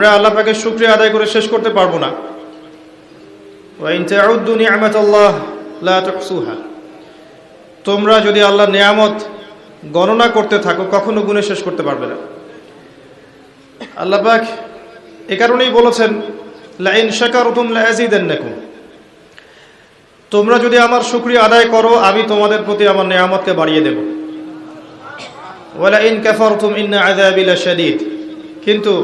আমরা আল্লাহ পাকের শুকরিয়া আদায় করে শেষ করতে পারবো না। ওয়া ইন তাউদ্দু নি'মাতাল্লাহ লা তুহসুহা, তোমরা যদি আল্লাহর নিয়ামত গণনা করতে থাকো কখনো গুণে শেষ করতে পারবে না। আল্লাহ পাক এ কারণেই বলেছেন লা ইন শাকারতুম লা আযীদান্নাকুম, তোমরা যদি আমার শুকরিয়া আদায় করো আমি তোমাদের প্রতি আমার নিয়ামতকে বাড়িয়ে দেব। ওয়া লা ইন কাফারতুম ইন্না আযাবি লাশাদীদ, কিন্তু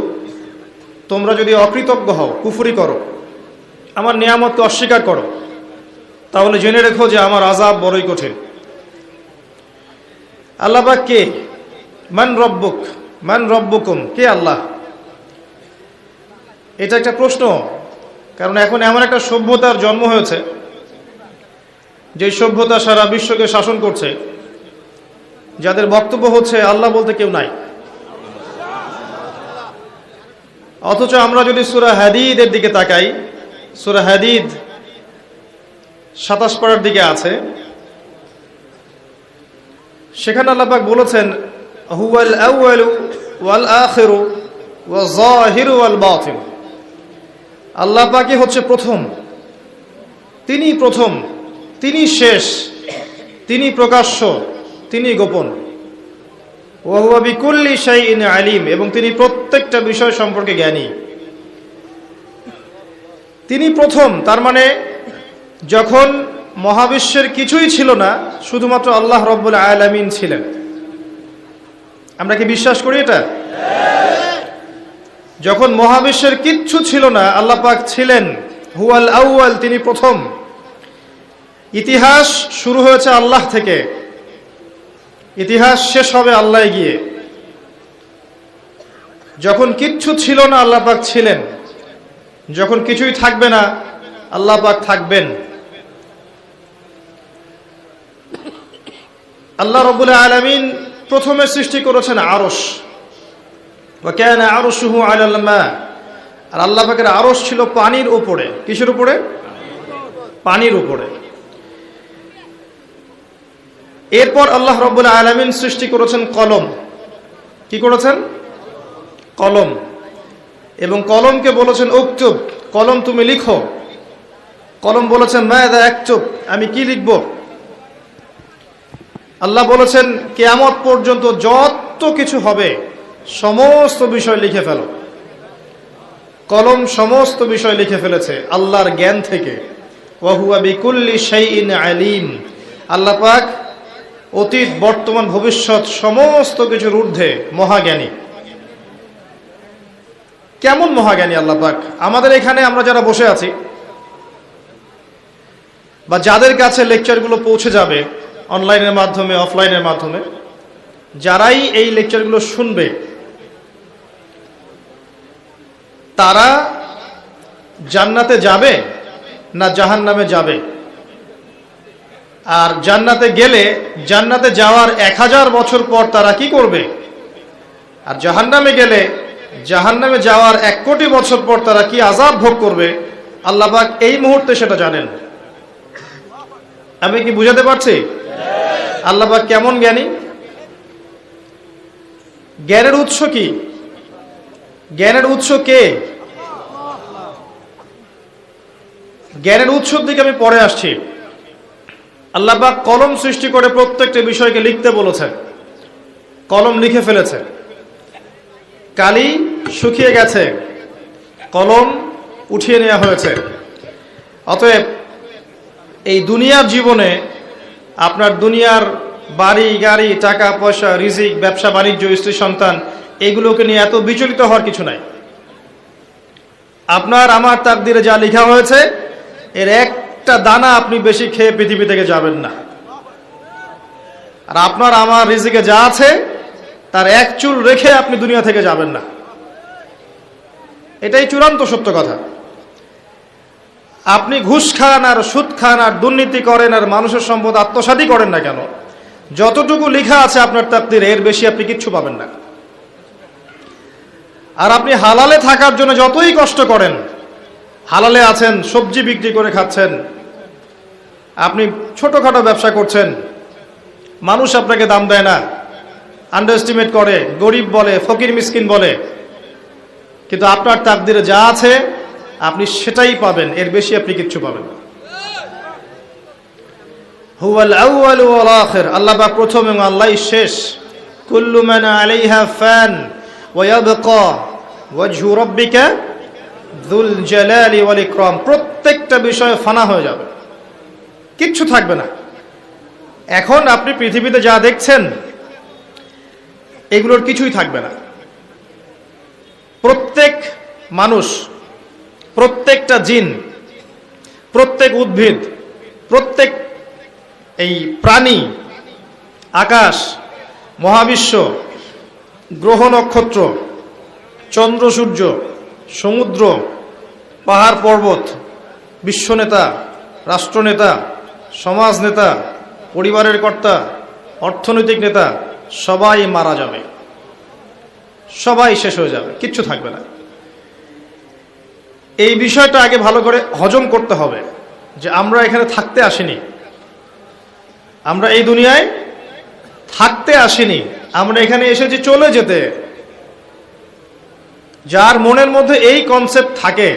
তোমরা যদি অকৃতজ্ঞ হও, কুফরি করো, আমার নিয়ামতকে অস্বীকার করো, তাহলে জেনে রেখো যে আমার আযাব বড়ই কঠিন। আল্লাহ পাক কে? মান রব্বুক, মান রব্বুকুম, কে আল্লাহ? এটা একটা প্রশ্ন, কারণ এখন এমন একটা সভ্যতার জন্ম হয়েছে যে সভ্যতা সারা বিশ্বকে শাসন করছে, যাদের বক্তব্য হচ্ছে আল্লাহ বলতে কেউ নাই। অথচ আমরা যদি সূরা হাদীদের দিকে তাকাই, সূরা হাদীদ 27 পারার দিকে আছে, সেখানে আল্লাহ পাক বলেছেন হুয়াল আউয়ালু ওয়াল আখিরু ওয়াজ যাহিরু ওয়াল বাতিন, আল্লাহ পাকই হচ্ছে প্রথম, তিনি প্রথম, তিনি শেষ, তিনি প্রকাশ্য, তিনি গোপন। ওয়া হুয়া বিকুল্লি শাইইন আলিম, এবং তিনি প্রত্যেকটা বিষয় সম্পর্কে জ্ঞানী। তিনি প্রথম, তার মানে যখন মহাবিশ্বের কিছুই ছিল না, শুধুমাত্র আল্লাহ রব্বুল আলামিন ছিলেন। আমরা কি বিশ্বাস করি এটা? যখন মহাবিশ্বের কিচ্ছু ছিল না, আল্লাহ পাক ছিলেন। হুয়াল আউয়াল, তিনি প্রথম। ইতিহাস শুরু হয়েছে আল্লাহ থেকে, ইতিহাস শেষ হবে আল্লাহ গিয়ে। যখন কিচ্ছু ছিল না আল্লাহ পাক ছিলেন, যখন কিছুই থাকবে না আল্লাহ পাক থাকবেন। আল্লাহ রাব্বুল আলামিন প্রথমে সৃষ্টি করেছেন আরশ, ওয়া কানা আরশুহু আলাল মা, আর আল্লাহ পাকের আরশ ছিল পানির উপরে। কিসের উপরে? পানির উপরে। এরপর আল্লাহ রাব্বুল আলামিন সৃষ্টি করেছেন কলম। কি করেছেন? কলম। এবং কলমকে বলেছেন উকতুব, কলম তুমি লিখো। কলম বলেছেন মাযা আকতুব, আমি কি লিখব? আল্লাহ বলেছেন কিয়ামত পর্যন্ত যত কিছু হবে সমস্ত বিষয় লিখে ফেলো। কলম সমস্ত বিষয় লিখে ফেলেছে আল্লাহর জ্ঞান থেকে। ওয়া হুয়া বিকুল্লি শাইইন আলিম, আল্লাহ পাক অতীত, বর্তমান, ভবিষ্যৎ সমস্ত কিছুর ঊর্ধ্বে মহাজ্ঞানী। কেমন মহাজ্ঞানী আল্লাহ পাক? আমাদের এখানে আমরা যারা বসে আছি বা যাদের কাছে লেকচারগুলো পৌঁছে যাবে অনলাইনের মাধ্যমে, অফলাইনের মাধ্যমে, যারাই এই লেকচারগুলো শুনবে তারা জান্নাতে যাবে না জাহান্নামে যাবে? আর জান্নাতে গেলে জান্নাতে যাওয়ার 1000 বছর পর তারা কি করবে? আর জাহান্নামে গেলে জাহান্নামে যাওয়ার 1 কোটি বছর পর তারা কি আযাব ভোগ করবে? আল্লাহ পাক এই মুহূর্তে সেটা জানেন। আমি কি বুঝাতে পারছি আল্লাহ পাক কেমন জ্ঞানী? জ্ঞানের উৎস কি? জ্ঞানের উৎস কে? জ্ঞানের উৎসর দিকে আমি পরে আসছি। আল্লাহ পাক কলম সৃষ্টি করে প্রত্যেকটা বিষয়কে লিখতে বলেছেন। কলম লিখে ফেলেছে, কালি শুকিয়ে গেছে, কলম উঠিয়ে নেওয়া হয়েছে। অতএব এই দুনিয়ার জীবনে আপনার দুনিয়ার বাড়ি গাড়ি, টাকা পয়সা, রিজিক, ব্যবসা বাণিজ্য, স্ত্রী সন্তান, এগুলোকে নিয়ে এত বিচলিত হওয়ার কিছু নাই। আপনার আমার তাকদিরে যা লেখা হয়েছে এর একটা দানা আপনি বেশি খেয়ে পৃথিবী থেকে যাবেন না। আর আপনার আমার রিজিকে যা আছে তার এক চুল রেখে আপনি দুনিয়া থেকে যাবেন না। এটাই চূড়ান্ত সত্য কথা। আপনি ঘুষ খান আর সুদ খান আর দুর্নীতি করেন আর মানুষের সম্পদ আত্মসাৎই করেন না কেন, যতটুকু লেখা আছে আপনার তাকদিরে এর বেশি আপনি কিচ্ছু পাবেন না। আর আপনি হালালে থাকার জন্য যতই কষ্ট করেন, হালালে আছেন, সবজি বিক্রি করে খাচ্ছেন, আপনি ছোটখাটো ব্যবসা করছেন, মানুষ আপনাকে দাম দেয় না, আন্ডার এস্টিমেট করে, গরিব বলে, ফকির মিসকিন বলে, কিন্তু আপনার তাকদিরে যা আছে আপনি সেটাই পাবেন, এর বেশি আপনি কিচ্ছু পাবেন না। হুয়াল আউয়াল ওয়াল আখির, আল্লাহ পাক প্রথম এবং আল্লাহই শেষ। কুল্লু মান আলাইহা ফান ওয়া ইয়াবকা ওয়াজহু রাব্বিকা যুল জালালি ওয়াল ইকরাম, প্রত্যেকটা বিষয় ফানা হয়ে যাবে, কিচ্ছু থাকবে না। এখন আপনি পৃথিবীতে যা দেখছেন এগুলোর কিছুই থাকবে না। প্রত্যেক মানুষ, প্রত্যেকটা জিন, প্রত্যেক উদ্ভিদ, প্রত্যেক এই প্রাণী, আকাশ, মহাবিশ্ব, গ্রহ নক্ষত্র, চন্দ্র সূর্য, সমুদ্র, পাহাড় পর্বত, বিশ্বনেতা, রাষ্ট্রনেতা, সমাজ নেতা, পরিবারের কর্তা, অর্থনৈতিক নেতা, সবাই মারা যাবে, সবাই শেষ হয়ে যাবে, কিচ্ছু থাকবে না। এই বিষয়টা আগে ভালো করে হজম করতে হবে যে আমরা এখানে থাকতে আসিনি, আমরা এই দুনিয়ায় থাকতে আসিনি, আমরা এখানে এসেছি চলে যেতে। যার মনের মধ্যে এই কনসেপ্ট থাকে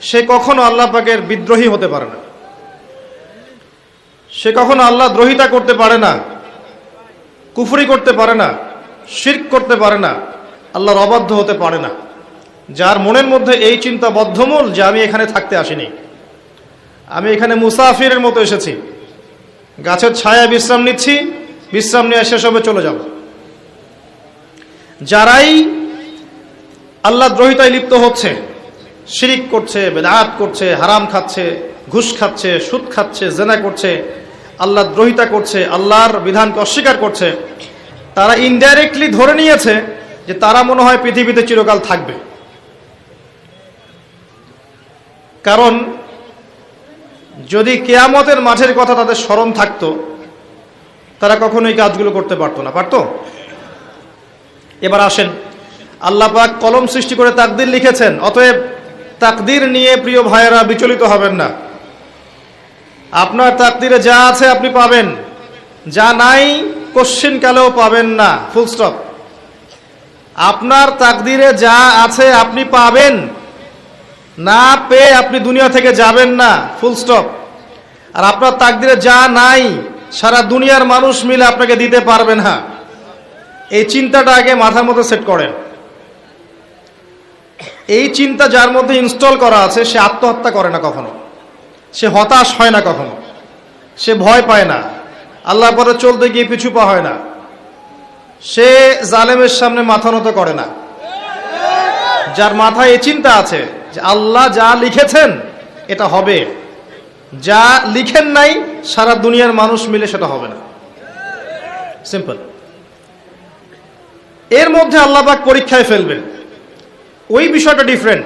সে কখনো আল্লাহ পাকের বিদ্রোহী হতে পারে না, সে কখনো আল্লাহ দ্রোহিতা করতে পারে না, কুফরি করতে পারে না, শিরক করতে পারে না, আল্লাহর অবাধ্য হতে পারে না। যার মনের মধ্যে এই চিন্তা বদ্ধমূল যে আমি এখানে থাকতে আসিনি, আমি এখানে মুসাফিরের মতো এসেছি, গাছের ছায়া বিশ্রাম নিচ্ছি, বিশ্রাম নিয়ে শেষ হবে চলে যাব। যারাই আল্লাহ দ্রোহিতায় লিপ্ত হচ্ছে, শিরিক করছে, বেদাত করছে, হারাম খাচ্ছে, ঘুষ খাচ্ছে, সুদ খাচ্ছে, জেনা করছে, আল্লাহ দ্রোহিতা করছে, আল্লাহর বিধানকে অস্বীকার করছে, তারা ইনডাইরেক্টলি ধরে নিয়েছে যে তারা মনে হয় পৃথিবীতে চিরকাল থাকবে। কারণ যদি কিয়ামতের মাঠের কথা তাদের স্মরণ থাকতো তারা কখনো এই কাজগুলো করতে পারতো না, পারতো? এবার আসেন, আল্লাহ পাক কলম সৃষ্টি করে তাকদির লিখেছেন, অতএব তাকদির নিয়ে প্রিয় ভাইয়েরা বিচলিত হবেন না। আপনার তাকদিরে যা আছে আপনি পাবেন, যা নাই কোশ্চিন কালেও পাবেন না, ফুল স্টপ। আপনার তাকদিরে যা আছে আপনি পাবেন, না পেয়ে আপনি দুনিয়া থেকে যাবেন না, ফুল স্টপ। আর আপনার তাকদিরে যা নাই সারা দুনিয়ার মানুষ মিলে আপনাকে দিতে পারবে না, এই চিন্তাটা আগে মাথার মধ্যে সেট করেন। এই চিন্তা যার মধ্যে ইনস্টল করা আছে সে আত্মহত্যা করে না কখনো, সে হতাশ হয় না কখনো, সে ভয় পায় না, আল্লাহর পরে চলতে গিয়ে পিছু পা হয় না, সে জালেমের সামনে মাথা নত করে না। যার মাথায় এই চিন্তা আছে যে আল্লাহ যা লিখেছেন এটা হবে, যা লিখেন নাই সারা দুনিয়ার মানুষ মিলে সেটা হবে না, সিম্পল। এর মধ্যে আল্লাহ পাক পরীক্ষায় ফেলবেন, ওই বিষয়টা ডিফারেন্ট।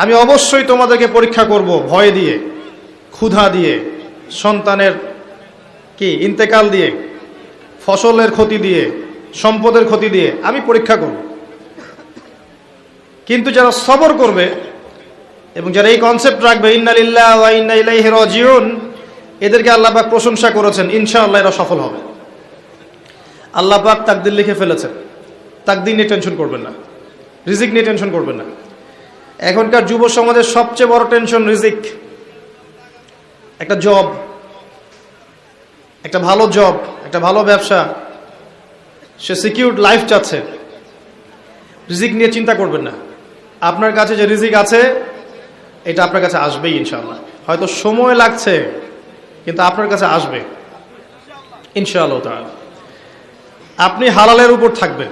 আমি অবশ্যই তোমাদেরকে পরীক্ষা করব ভয় দিয়ে, ক্ষুধা দিয়ে, সন্তানের কি ইন্তেকাল দিয়ে, ফসলের ক্ষতি দিয়ে, সম্পদের ক্ষতি দিয়ে আমি পরীক্ষা করব। কিন্তু যারা সবর করবে এবং যারা এই কনসেপ্ট রাখবে ইন্না লিল্লাহি ওয়া ইন্না ইলাইহি রাজিউন, এদেরকে আল্লাহ পাক প্রশংসা করেছেন, ইনশাআল্লাহ এরা সফল হবে। আল্লাহ পাক তাকদির লিখে ফেলেছেন, তাকদির নিয়ে টেনশন করবেন না, রিজিক নিয়ে টেনশন করবেন না। এখনকার যুব সমাজের সবচেয়ে বড় টেনশন রিজিক। একটা জব, একটা ভালো জব, একটা ভালো ব্যবসা, সে সিকিউরড লাইফ চাচ্ছে, রিজিক নিয়ে চিন্তা করবেন না। আপনার কাছে যে রিজিক আছে এটা আপনার কাছে আসবেই ইনশাআল্লাহ। হয়তো সময় লাগছে কিন্তু আপনার কাছে আসবে ইনশাআল্লাহ তাআলা। আপনি হালালের উপর থাকবেন,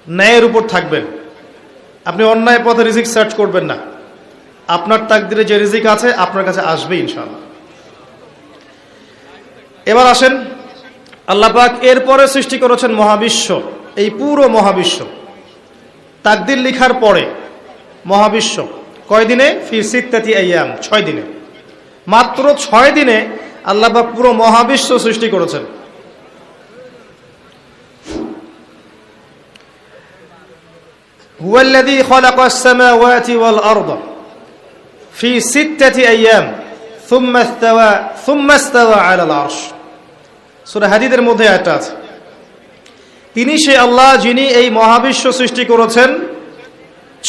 ন্যায়ের উপর থাকবেন, আপনি অন্যায় পথে রিজিক সার্চ করবেন না। আপনার তাকদিরে যে রিজিক আছে আপনার কাছে আসবে ইনশাআল্লাহ। এবার আসেন, আল্লাহ পাক এরপরে সৃষ্টি করেছেন মহাবিশ্ব, এই পুরো মহাবিশ্ব। তাকদির লিখার পরে মহাবিশ্ব কয় দিনে? ফি সিত্তাতি আইয়াম, 6 দিনে। মাত্র 6 দিনে আল্লাহ পাক পুরো মহাবিশ্ব সৃষ্টি করেছেন। হুয়াল্লাযী খালাকাস সামাওয়াতি ওয়াল আরদা ফি সিত্তাতি আইয়াম সুম্মা ইস্তাওয়া আলাল আরশ। সূরা হাদীদের মধ্যে এটা আছে, তিনি সে আল্লাহ যিনি এই মহাবিশ্ব সৃষ্টি করেছেন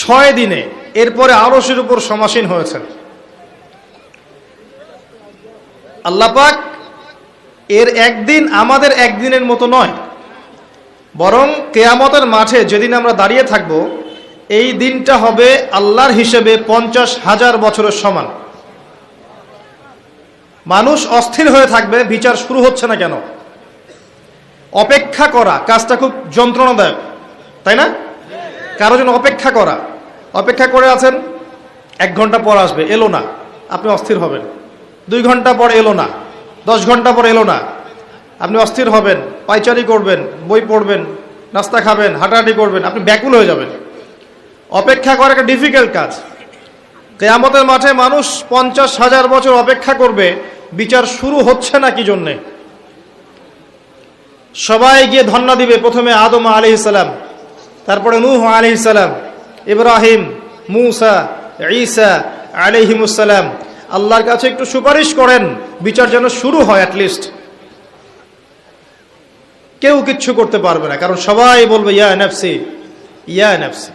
6 দিনে, এরপরে আরশের উপর সমাসীন হয়েছেন। আল্লাহ পাক এর একদিন আমাদের একদিনের মতো নয়, বরং কিয়ামতের মাঠে যেদিন আমরা দাঁড়িয়ে থাকব, এই দিনটা হবে আল্লাহর হিসেবে 50,000 বছরের সমান। মানুষ অস্থির হয়ে থাকবে, বিচার শুরু হচ্ছে না কেন। অপেক্ষা করা কাজটা খুব যন্ত্রণাদায়ক, তাই না? কারো জন্য অপেক্ষা করে আছেন, 1 ঘন্টা পর আসবে, এলো না, আপনি অস্থির হবেন। 2 ঘন্টা পর এলো না, 10 ঘন্টা পর এলো না, আপনি অস্থির হবেন, পায়চারি করবেন, বই পড়বেন, নাস্তা খাবেন, হাঁটাহাঁটি করবেন, আপনি ব্যাকুল হয়ে যাবেন। অপেক্ষা করা একটা ডিফিকাল্ট কাজ। কিয়ামতের মাঠে মানুষ 50,000 বছর অপেক্ষা করবে, বিচার শুরু হচ্ছে না কি জন্যে। সবাই গিয়ে ধন্না দিবে, প্রথমে আদম আলাইহিস সালাম, তারপরে নূহ আলাইহিস সালাম, ইব্রাহিম, মূসা, ঈসা আলাইহিমুস সালাম। আল্লাহর কাছে একটু সুপারিশ করেন, বিচার যেন শুরু হয় অ্যাটলিস্ট। কেউ কিচ্ছু করতে পারবে না, কারণ সবাই বলবে ইয়া নাফসি, ইয়া নাফসি।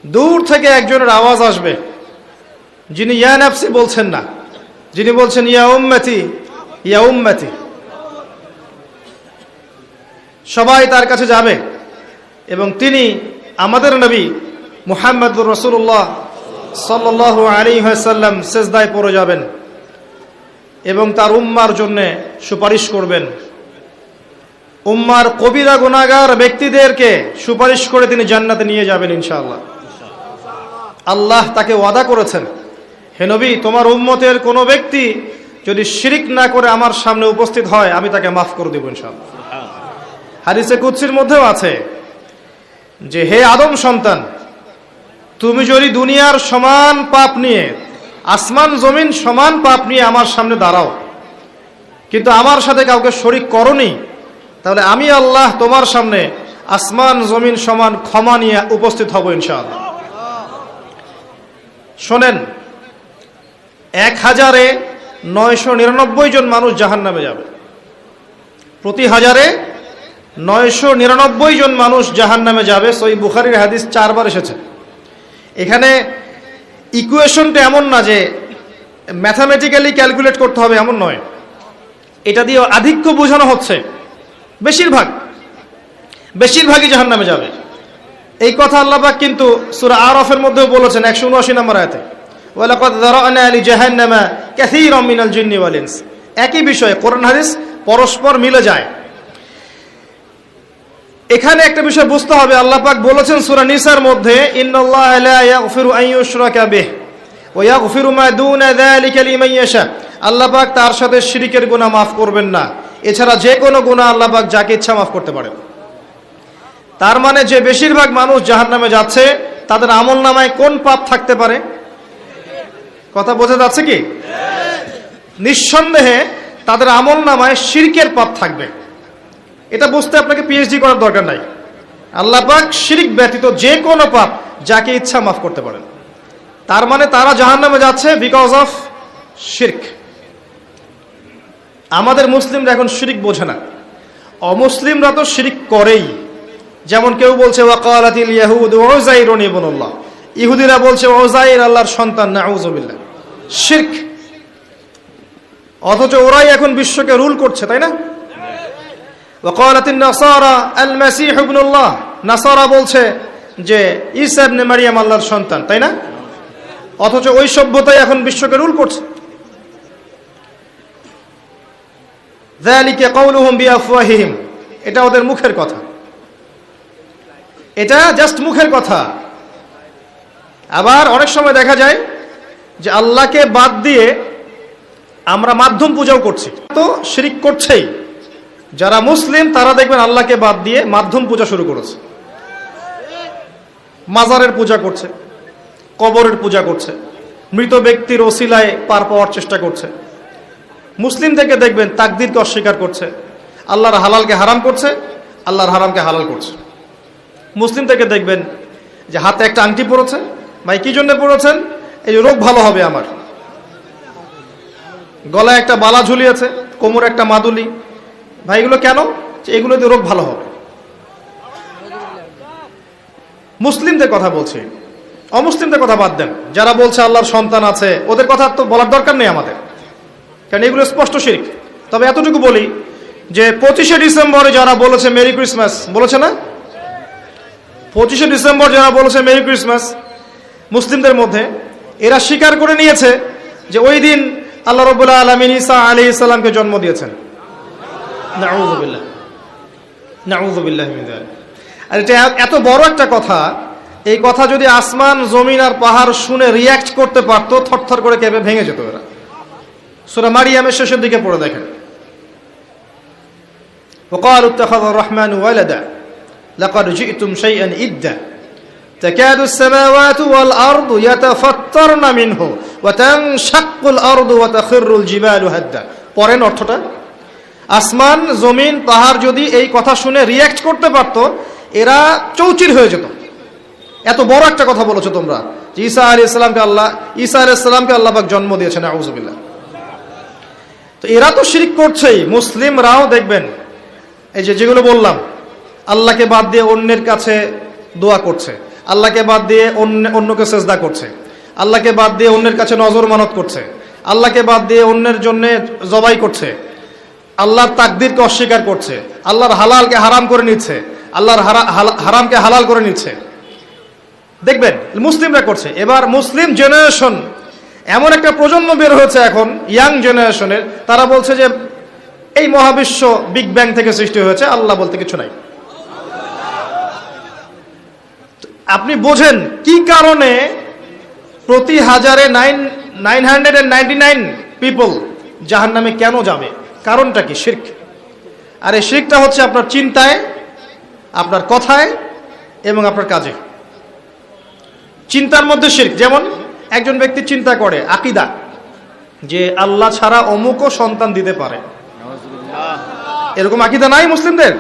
দূর থেকে একজনের আওয়াজ আসবে, যিনি ইয়া নাফসি বলছেন না, যিনি বলছেন ইয়া উম্মতি, ইয়া উম্মতি। সবাই তার কাছে যাবে এবং তিনি আমাদের নবী মুহাম্মদুর রাসূলুল্লাহ সাল্লাল্লাহু আলাইহি ওয়াসাল্লাম সিজদায় পড়ে যাবেন এবং তার উম্মার জন্য সুপারিশ করবেন। উম্মার কবিরা গুনাহগার ব্যক্তিদেরকে সুপারিশ করে তিনি জান্নাতে নিয়ে যাবেন ইনশাআল্লাহ। আল্লাহ তাকে ওয়াদা করেছেন, হে নবী, তোমার উম্মতের কোনো ব্যক্তি যদি শিরিক না করে আমার সামনে উপস্থিত হয়, আমি তাকে মাফ করে দেব ইনশাআল্লাহ। হাদিসে কুদসির মধ্যেও আছে যে, হে আদম সন্তান, তুমি যদি দুনিয়ার সমান পাপ নিয়ে, আসমান জমিন সমান পাপ নিয়ে আমার সামনে দাঁড়াও, কিন্তু আমার সাথে কাউকে শরিক করনি, তাহলে আমি আল্লাহ তোমার সামনে আসমান জমিন সমান ক্ষমা নিয়ে উপস্থিত হব ইনশাআল্লাহ। শোনেন, 1000-999 জন মানুষ জাহান্নামে যাবে, প্রতি 1000-999 জন মানুষ জাহান্নামে যাবে। সহিহ বুখারীর হাদিস 4 বার এসেছে। এখানে ইকুয়েশনটা এমন না যে ম্যাথামেটিক্যালি ক্যালকুলেট করতে হবে, এমন নয়। এটা দিয়ে আধিক্য বোঝানো হচ্ছে, বেশিরভাগই জাহান্নামে যাবে। এই কথা আল্লাহ পাক কিন্তু সূরা আরাফের মধ্যেও বলেছেন 179 নম্বর আয়াতে, ওয়ালাকাদ যারানা লিজাহান্নামা কাসীরাম মিনাল জিন্নি ওয়াল ইনস। একই বিষয়, কোরআন হাদিস পরস্পর মিলে যায়। এখানে একটা বিষয় বুঝতে হবে, আল্লাহ পাক বলেছেন সূরা নিসার মধ্যে, ইন্নাল্লাহা লা ইয়াগফিরু আন ইউশরাকা বিহি ওয়া ইয়াগফিরু মা দুনা যালিকা লিমান ইয়াশা। আল্লাহ পাক তার সাথে শিরকের গুনাহ মাফ করবেন না, এছাড়া যে কোনো গুনাহ আল্লাহ পাক যাকে ইচ্ছা মাফ করতে পারেন। তার মানে যে বেশিরভাগ মানুষ জাহান্নামে যাচ্ছে, তাদের আমলনামায় কোন পাপ থাকতে পারে? কথা বোঝা যাচ্ছে কি? নিঃসন্দেহে তাদের আমলনামায় শিরকের পাপ থাকবে। এটা বুঝতে আপনাকে পিএইচডি করার দরকার নাই। আল্লাহ পাক শিরক ব্যতীত যে কোনো পাপ যাকে ইচ্ছা মাফ করতে পারেন। তার মানে তারা জাহান্নামে যাচ্ছে বিকজ অফ শিরক। আমাদের মুসলিমরা এখন শিরক বোঝে না, অমুসলিমরা তো শিরক করেই। যেমন কেউ বলছে ওয়াকালাতিল ইয়াহুদ উযাইরুন ইবনুল্লাহ, ইহুদিরা বলছে উযাইর আল্লাহর সন্তান, নাউযুবিল্লাহ, শিরক। অথচ ওরাই এখন বিশ্বকে রুল করছে, তাই না? ওয়াকালাতিন নাসারা আল মাসীহ ইবনুল্লাহ, নাসারা বলছে যে ঈসা ইবনে মারইয়াম আল্লাহর সন্তান, তাই না? অথচ ওই সভ্যতাই এখন বিশ্বকে রুল করছে। যালিকা কাউলুহুম বিআফওয়াহিহিম, এটা ওদের মুখের কথা, এটা জাস্ট মুখের কথা। আবার অনেক সময় দেখা যায় যে আল্লাহকে বাদ দিয়ে আমরা মাধ্যম পূজাও করছি, তো শিরক করছেই। যারা মুসলিম তারা দেখবেন আল্লাহকে বাদ দিয়ে মাধ্যম পূজা শুরু করেছে, মাজারের পূজা করছে, কবরের পূজা করছে, মৃত ব্যক্তির ওসিলায় পার পাওয়ার চেষ্টা করছে। মুসলিম থেকে দেখবেন তাকদীরকে অস্বীকার করছে, আল্লাহর হালালকে হারাম করছে, আল্লাহর হারামকে হালাল করছে। মুসলিম থেকে দেখবেন যে হাতে একটা আংটি পরেছে, ভাই কি জন্য পরেছেন? এই রোগ ভালো হবে আমার। গলায় একটা বালা ঝুলিয়েছে, কোমরে একটা মাদুলি, ভাই এগুলো কেন? এগুলোতে রোগ ভালো হবে। মুসলিমদের কথা বলছি, অমুসলিমদের কথা বাদ দেন। যারা বলছে আল্লাহর সন্তান আছে, ওদের কথা তো বলার দরকার নেই আমাদের, কারণ এগুলো স্পষ্ট শিরক। তবে এতটুকু বলি যে 25শে ডিসেম্বরে যারা বলেছে মেরি ক্রিসমাস, বলেছে না? 25শে ডিসেম্বর যারা বলেছে মেরি ক্রিসমাস মুসলিমদের মধ্যে, এরা স্বীকার করে নিয়েছে যে ওই দিন আল্লাহ রাব্বুল আলামিন ঈসা আলাইহিস সালামকে জন্ম দিয়েছেন। নাউযুবিল্লাহ, নাউযুবিল্লাহি মিন যালিক। আর এটা এত বড় একটা কথা, এই কথা যদি আসমান জমিন আর পাহাড় শুনে রিয়্যাক্ট করতে পারতো, থরথর করে কেঁপে ভেঙে যেত এরা। সূরা মারিয়ামের শেষের দিকে পড়ে দেখেন, وقالوا اتخذ الرحمن ولدا لقد جئتم شيئا إدا تكاد السماوات والأرض يتفطرن منه وتنشق الأرض وتخر الجبال هدا। পরেন অর্থটা, আসমান জমিন পাহাড় যদি এই কথা শুনে রিয়্যাক্ট করতে পারতো, এরা চৌচির হয়ে যেত। এত বড় একটা কথা বলেছো তোমরা যে ঈসা আলাইহিস সালামকে আল্লাহ পাক জন্ম দিয়েছেন। আউযুবিল্লাহ। তো এরা তো শিরক করছেই। মুসলিমরাও দেখবেন এই যেগুলো বললাম, আল্লাহকে বাদ দিয়ে অন্যের কাছে দোয়া করছে, আল্লাহকে বাদ দিয়ে অন্যকে সেজদা করছে, আল্লাহকে বাদ দিয়ে অন্যের কাছে নজর মানত করছে, আল্লাহকে বাদ দিয়ে অন্যের জন্য জবাই করছে, আল্লাহর তাকদীরকে অস্বীকার করছে, আল্লাহর হালালকে হারাম করে নিচ্ছে, আল্লাহর হারামকে হালাল করে নিচ্ছে। দেখবেন মুসলিমরা করছে। এবার মুসলিম জেনারেশন, এমন একটা প্রজন্ম বের হয়েছে এখন, ইয়াং জেনারেশনের, তারা বলছে যে এই মহাবিশ্ব বিগ ব্যাং থেকে সৃষ্টি হয়েছে, আল্লাহ বলতে কিছু নাই। আপনি বোঝেন কি কারণে প্রতি হাজারে 999 পিপল জাহান্নামে কেন যাবে? কারণটা কি? শিরক। আর এই শিরকটা হচ্ছে আপনার চিন্তায়, আপনার কথায় এবং আপনার কাজে। চিন্তার মধ্যে শিরক। যেমন একজন ব্যক্তি চিন্তা করে আকীদা, যে আল্লাহ ছাড়া অমুকও সন্তান দিতে পারে। এরকম আকীদা নাই মুসলিমদের?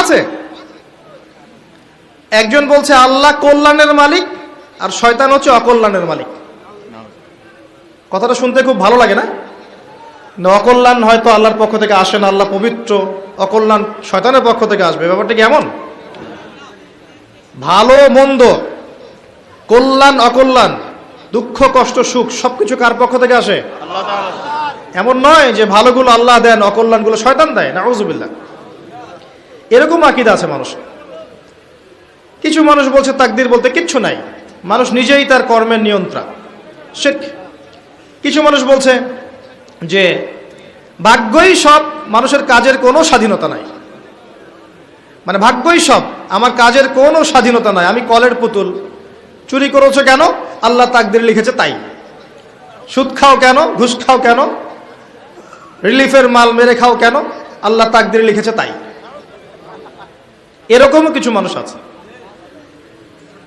আছে। একজন বলছে আল্লাহ কল্যাণের মালিক আর শয়তান হচ্ছে অকল্যাণের মালিক। কথাটা শুনতে খুব ভালো লাগে না? অকল্যাণ হয়তো আল্লাহর পক্ষ থেকে আসে না, আল্লাহ পবিত্র, অকল্যাণ শয়তানের পক্ষ থেকে আসবে। ব্যাপারটা কি এমন? ভালো মন্দ, কল্যাণ অকল্যাণ, দুঃখ কষ্ট সুখ সবকিছু কার পক্ষ থেকে আসে? আল্লাহ তাআলা। এমন নয় যে ভালোগুলো আল্লাহ দেন, অকল্যাণগুলো শয়তান দেয়। নাউযুবিল্লাহ। এরকম আকীদা আছে মানুষ। কিছু মানুষ বলছে তাকদীর বলতে কিচ্ছু নাই, মানুষ নিজেই তার কর্মের নিয়ন্ত্রণ, শিরক। কিছু মানুষ বলছে যে ভাগ্যই সব, মানুষের কাজের কোনো স্বাধীনতা নাই। মানে ভাগ্যই সব, আমার কাজের কোনো স্বাধীনতা নাই, আমি কলের পুতুল। চুরি করেছো কেন? আল্লাহ তাকদীর লিখেছে তাই। সুদ খাও কেন? ঘুষ খাও কেন? রিলিফের মাল মেরে খাও কেন? আল্লাহ তাকদীর লিখেছে তাই। এরকমও কিছু মানুষ আছে।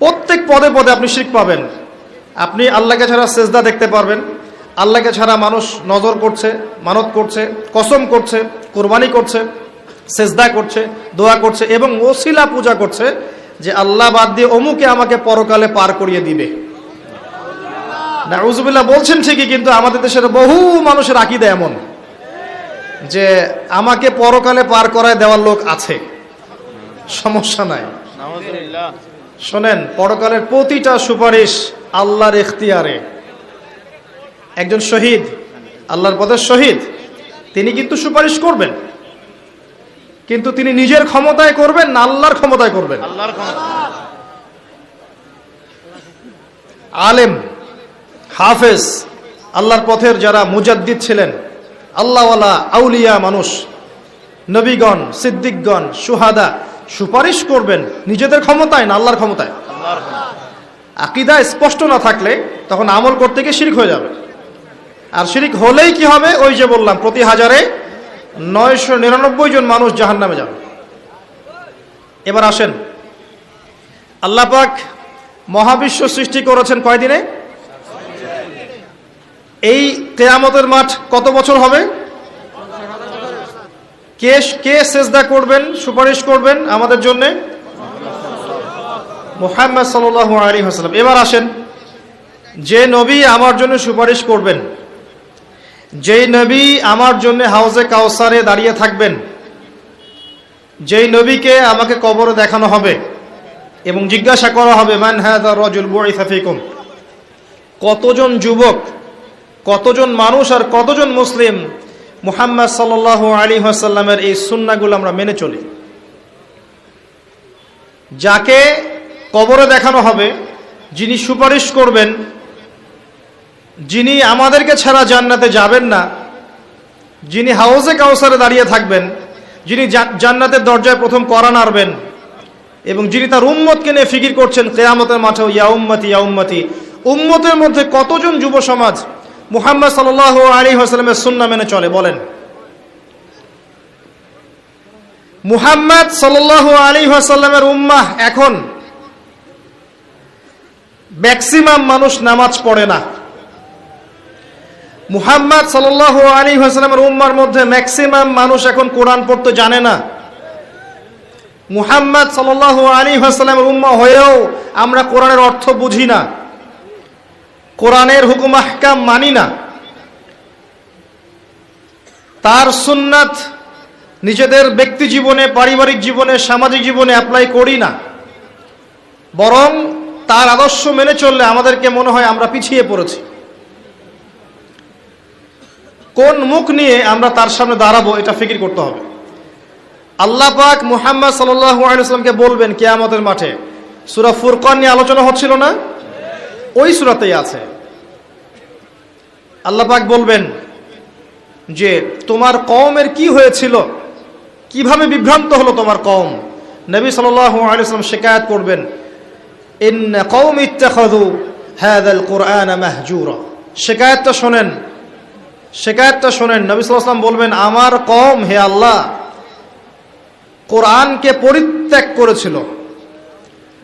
প্রত্যেক পদে পদে আপনি শিরক পাবেন। আপনি আল্লাহকে ছাড়া সেজদা দেখতে পারবেন, আল্লাহকে ছাড়া মানুষ নজর করছে, মানত করছে, কসম করছে, কুরবানি করছে, সেজদা করছে, দোয়া করছে এবং ওসিলা পূজা করছে যে আল্লাহ বাদ দিয়ে অমুকে আমাকে পরকালে পার করিয়ে দিবে। নাউযুবিল্লাহ বলছেন ঠিকই, কিন্তু আমাদের দেশের বহু মানুষের আকীদা এমন যে আমাকে পরকালে পার করায় দেওয়ার লোক আছে, সমস্যা নাই। শোনেন, পরকালের প্রতিটা সুপারিশ আল্লাহর ইখতিয়ারে। একজন শহীদ, আল্লাহর পথে শহীদ, তিনি কিন্তু সুপারিশ করবেন, কিন্তু তিনি নিজের ক্ষমতায় করবেন না আল্লাহর ক্ষমতায় করবেন? আল্লাহর ক্ষমতায়। আলেম, হাফেজ, আল্লাহর পথের যারা মুজাদ্দিদ ছিলেন, আল্লাহওয়ালা আউলিয়া মানুষ, নবীগণ, সিদ্দিকগণ, সুহাদা, সুপারিশ করবেন নিজেদের ক্ষমতায় না আল্লাহর ক্ষমতায়? আকীদা স্পষ্ট না থাকলে তখন আমল করতে গিয়ে শিরক হয়ে যাবে। আর শিরক হলেই কি হবে? ওই যে বললাম, প্রতি হাজারে 999 জন মানুষ জাহান্নামে যাবে। এবার আসেন, আল্লাহ পাক মহাবিশ্ব সৃষ্টি করেছেন কয়দিনে? এই কিয়ামতের মাঠ কত বছর হবে? কে সেজদা করবেন, সুপারিশ করবেন আমাদের জন্য? মুহাম্মদ সাল্লাল্লাহু আলাইহি ওয়াসাল্লাম। এবার আসেন, যে নবী আমার জন্য সুপারিশ করবেন, যেই নবী আমার জন্য হাউজে কাউসারে দাঁড়িয়ে থাকবেন, যেই নবীকে আমাকে কবরে দেখানো হবে, এবং জিজ্ঞাসা করা হবে মান হাযা রাজুল বুইসা ফীকুম, কতজন যুবক, কতজন মানুষ আর কতজন মুসলিম মুহাম্মদ সাল্লাল্লাহু আলাইহি ওয়াসাল্লামের এই সুন্নাহগুলো আমরা মেনে চলি। যাকে কবরে দেখানো হবে, যিনি সুপারিশ করবেন, যিনি আমাদেরকে ছাড়া জান্নাতে যাবেন না, যিনি হাউজে কাউসারে দাঁড়িয়ে থাকবেন, যিনি জান্নাতের দরজায় প্রথম কড়া নাড়বেন এবং যিনি তার উম্মতকে নিয়ে ফিকির করছেন কিয়ামতের মাঠেও, ইয়া উম্মতি ইয়া উম্মতি, উম্মতের মধ্যে কতজন যুব সমাজ মুহাম্মদ সাল্লাল্লাহু আলাইহি ওয়াসাল্লামের সুন্নাহ মেনে চলে বলেন? মুহাম্মদ সাল্লাল্লাহু আলাইহি ওয়াসাল্লামের উম্মাহ এখন ম্যাক্সিমাম মানুষ নামাজ পড়ে না। মুহাম্মদ সাল্লাল্লাহু আলাইহি ওয়াসাল্লামের উম্মার মধ্যে ম্যাক্সিমাম মানুষ এখন কোরআন পড়তে জানে না। মুহাম্মদ সাল্লাল্লাহু আলাইহি ওয়াসাল্লামের উম্মাহ হয়েও আমরা কোরআনের অর্থ বুঝি না, কোরআনের হুকুম আহকাম মানি না, তার সুন্নাত নিজেদের ব্যক্তি জীবনে, পারিবারিক জীবনে, সামাজিক জীবনে অ্যাপ্লাই করি না, বরং তার আদর্শ মেনে চললে আমাদেরকে মনে হয় আমরা পিছিয়ে পড়েছি। কোন মুখ নিয়ে আমরা তার সামনে দাঁড়াবো এটা ফিকির করতে হবে। আল্লাহ পাক মুহাম্মদ সাল্লাল্লাহু আলাইহি ওয়াসাল্লামকে বলবেন কিয়ামতের মাঠে, সূরা ফুরকান নিয়ে আলোচনা হচ্ছিল না, ওই সূরাতেই আছে। আল্লাহ পাক বলবেন যে তোমার কওমের কি হয়েছিল, কিভাবে বিভ্রান্ত হলো তোমার কওম। নবী সাল্লাল্লাহু আলাইহি ওয়াসাল্লাম শিকায়াত করবেন, ইন্না কওমি ইত্তাখাযু হাযাল কুরআনা মাহজুরা। শিকায়াতটা শোনেন, শিকায়াতটা শোনেন। নবী সাল্লাল্লাহু আলাইহি ওয়াসাল্লাম বলবেন, আমার কওম হে আল্লাহ কোরআনকে পরিত্যাগ করেছিল,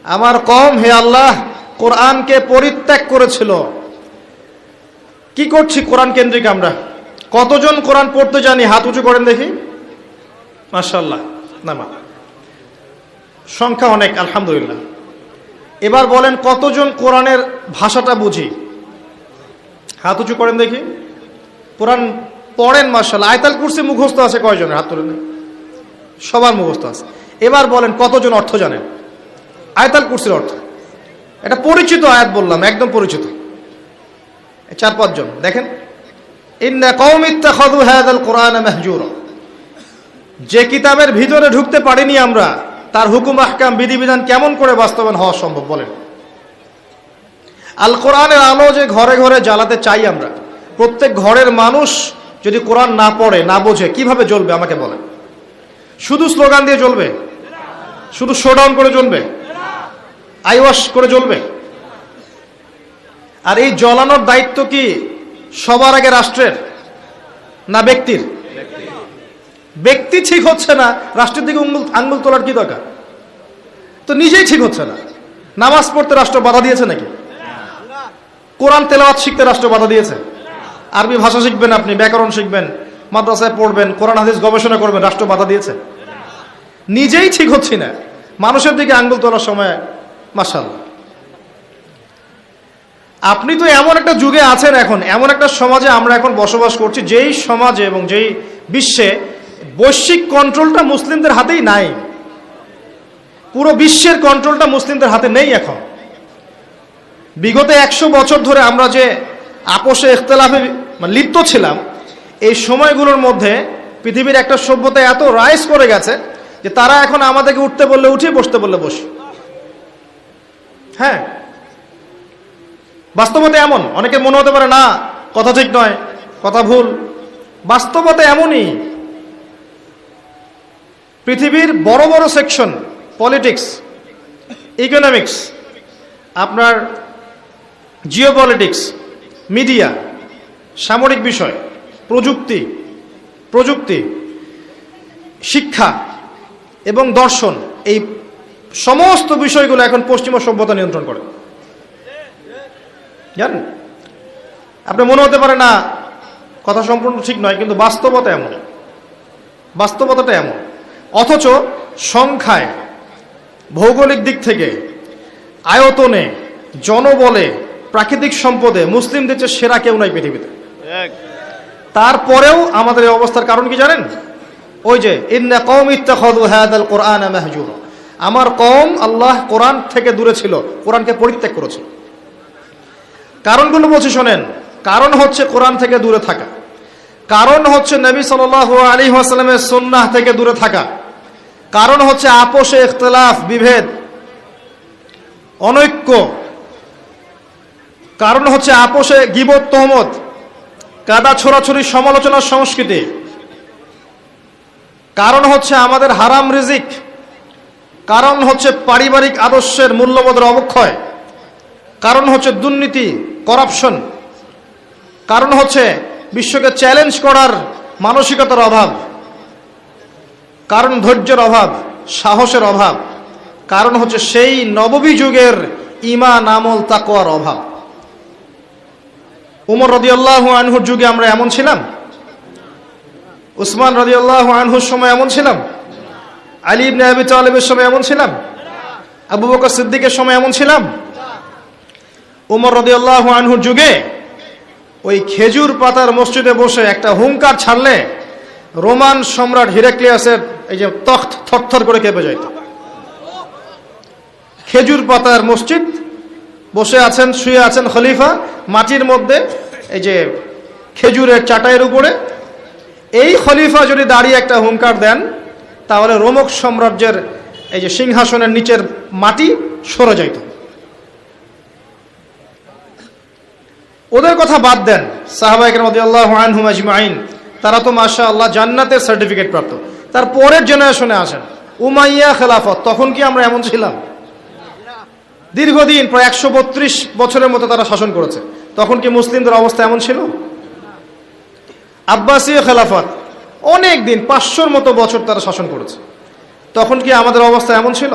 আমার কওম হে আল্লাহ কোরআনকে পরিত্যাগ করেছিল। কি করছি কোরআন কেন্দ্রিক আমরা? কতজন কোরআন পড়তে জানি? হাত উঁচু করেন দেখি। মাশাআল্লাহ, নামা সংখ্যা অনেক, আলহামদুলিল্লাহ। এবার বলেন কতজন কোরআনের ভাষাটা বুঝি? হাত উঁচু করেন দেখি। কোরআন পড়েন মাশাআল্লাহ। আয়াতুল কুরসি মুখস্থ আছে কয়জনের? হাত তুলেন। সবার মুখস্থ আছে। এবার বলেন কতজন অর্থ জানেন আয়াতুল কুরসির অর্থ? এটা পরিচিত আয়াত বললাম, একদম পরিচিত। 4-5 জন দেখেন, ইন্না কওমি ইত্তাখাযু হাযাল কুরআনা মাহজুরা। যে কিতাবের ভিতরে ঢুকতে পারিনি আমরা, তার হুকুম আহকাম, বিধিবিধান কেমন করে বাস্তবায়ন হওয়া সম্ভব বলেন? আল কোরআনের আলো যে ঘরে ঘরে জ্বালাতে চাই আমরা, প্রত্যেক ঘরের মানুষ যদি কোরআন না পড়ে, না বোঝে, কিভাবে জ্বলবে আমাকে বলেন? শুধু স্লোগান দিয়ে জ্বলবে? শুধু শোডাউন করে জ্বলবে? আইওয়াশ করে জ্বলবে? আর এই জ্বলানোর দায়িত্ব কি সবার আগে রাষ্ট্রের না ব্যক্তির? ব্যক্তি ঠিক হচ্ছে না, রাষ্ট্রের দিকে আঙ্গুল তোলার কি দরকার? তো নিজেই ঠিক হচ্ছে না। নামাজ পড়তে রাষ্ট্র বাধা দিয়েছে নাকি? কোরআন তেলাওয়াত শিখতে রাষ্ট্র বাধা দিয়েছে? আরবি ভাষা শিখবেন, আপনি ব্যাকরণ শিখবেন, মাদ্রাসায় পড়বেন, কোরআন হাদিস গবেষণা করবেন, রাষ্ট্র বাধা দিয়েছে? নিজেই ঠিক হচ্ছি না, মানুষের দিকে আঙ্গুল তোলার সময়। মাশাআল্লাহ, আপনি তো এমন একটা যুগে আছেন, এখন এমন একটা সমাজে আমরা এখন বসবাস করছি, যেই সমাজে এবং যেই বিশ্বে বৈশ্বিক কন্ট্রোলটা মুসলিমদের হাতেই নাই। পুরো বিশ্বের কন্ট্রোলটা মুসলিমদের হাতে নেই এখন। বিগত 100 বছর ধরে আমরা যে আপোষে ইখতিলাফে লিপ্ত ছিলাম, এই সময়গুলোর মধ্যে পৃথিবীর একটা সভ্যতা এত রাইজ করে গেছে যে তারা এখন আমাদেরকে উঠতে বললে উঠি, বসতে বললে বসি। হ্যাঁ, বাস্তবতা এমন। অনেকে মনে হতে পারে না কথা ঠিক নয়, কথা ভুল। বাস্তবতা এমনই। পৃথিবীর বড় বড় সেকশন, পলিটিক্স, ইকোনমিক্স, আপনার জিওপলিটিক্স, মিডিয়া, সামরিক বিষয়, প্রযুক্তি, শিক্ষা এবং দর্শন, এই সমস্ত বিষয়গুলো এখন পশ্চিমা সভ্যতা নিয়ন্ত্রণ করে। জানেন, আপনি মনে হতে পারে না কথা সম্পূর্ণ ঠিক নয়, কিন্তু বাস্তবতা এমন, বাস্তবতাটা এমন। অথচ সংখ্যায়, ভৌগোলিক দিক থেকে, আয়তনে, জনবলে, প্রাকৃতিক সম্পদে মুসলিমদের চেয়ে সেরা কেউ নাই পৃথিবীতে। তারপরেও আমাদের এই অবস্থার কারণ কি জানেন? ওই যে ইন্না কওমি ইত্তাখাযু হাযাল কুরআনা মাহজুরা। আমার কওম আল্লাহ কোরআন থেকে দূরে ছিল, কোরআনকে পরিত্যাগ করেছিল। কারণগুলো বলছি শোনেন। কারণ হচ্ছে কোরআন থেকে দূরে থাকা, কারণ হচ্ছে নবী সাল্লাল্লাহু আলাইহি ওয়াসাল্লামের সুন্নাহ থেকে দূরে থাকা, কারণ হচ্ছে আপোষে ইখতিলাফ, বিভেদ, অনৈক্য, কারণ হচ্ছে আপোষে গীবত, তহমত, কাদা ছোড়াছড়ি, সমালোচনার সংস্কৃতি, কারণ হচ্ছে আমাদের হারাম রিজিক, কারণ হচ্ছে পারিবারিক আদর্শের মূল্যবোধের অবক্ষয়, কারণ হচ্ছে দুর্নীতি, করাপশন, কারণ হচ্ছে বিশ্বকে চ্যালেঞ্জ করার মানসিকতার অভাব, কারণ ধৈর্যের অভাব, সাহসের অভাব, কারণ হচ্ছে সেই নববী যুগের ঈমান, আমল, তাকওয়ার অভাব। উমর রাদিয়াল্লাহু আনহুর যুগে আমরা এমন ছিলাম? উসমান রাদিয়াল্লাহু আনহুর সময় এমন ছিলাম? আলী ইবনে আবি তালিবের সময় এমন ছিলাম? আবু বকর সিদ্দিকের সময় এমন ছিলাম? উমর রাদিয়াল্লাহু আনহুর যুগে ওই খেজুর পাতার মসজিদে বসে একটা হুঙ্কার ছাড়লে রোমান সম্রাট হিরাক্লিয়াসের এই যে তখ্ত থরথর করে কেঁপে যেত। খেজুর পাতার মসজিদ, বসে আছেন, শুয়ে আছেন খলিফা মাটির মধ্যে, এই যে খেজুরের চাটাইয়ের উপরে। এই খলিফা যদি দাঁড়িয়ে একটা হুঙ্কার দেন, তাহলে রোমক সাম্রাজ্যের এই যে সিংহাসনের নিচের মাটি সরে যাইত। ওদের কথা বাদ দেন, সাহাবায়ে কেরাম রাদিয়াল্লাহু আনহুম আজমাইন, তারা তো মাশাআল্লাহ জান্নাতের সার্টিফিকেট প্রাপ্ত। তার পরের জেনারেশনে আসেন, উমাইয়া খেলাফত, তখন কি আমরা এমন ছিলাম? দীর্ঘদিন প্রায় 132 বছরের মতো তারা শাসন করেছে, তখন কি মুসলিমদের অবস্থা এমন ছিল? আব্বাসীয় খেলাফত, অনেক দিন, 500-র মতো বছর তারা শাসন করেছে, তখন কি আমাদের অবস্থা এমন ছিল?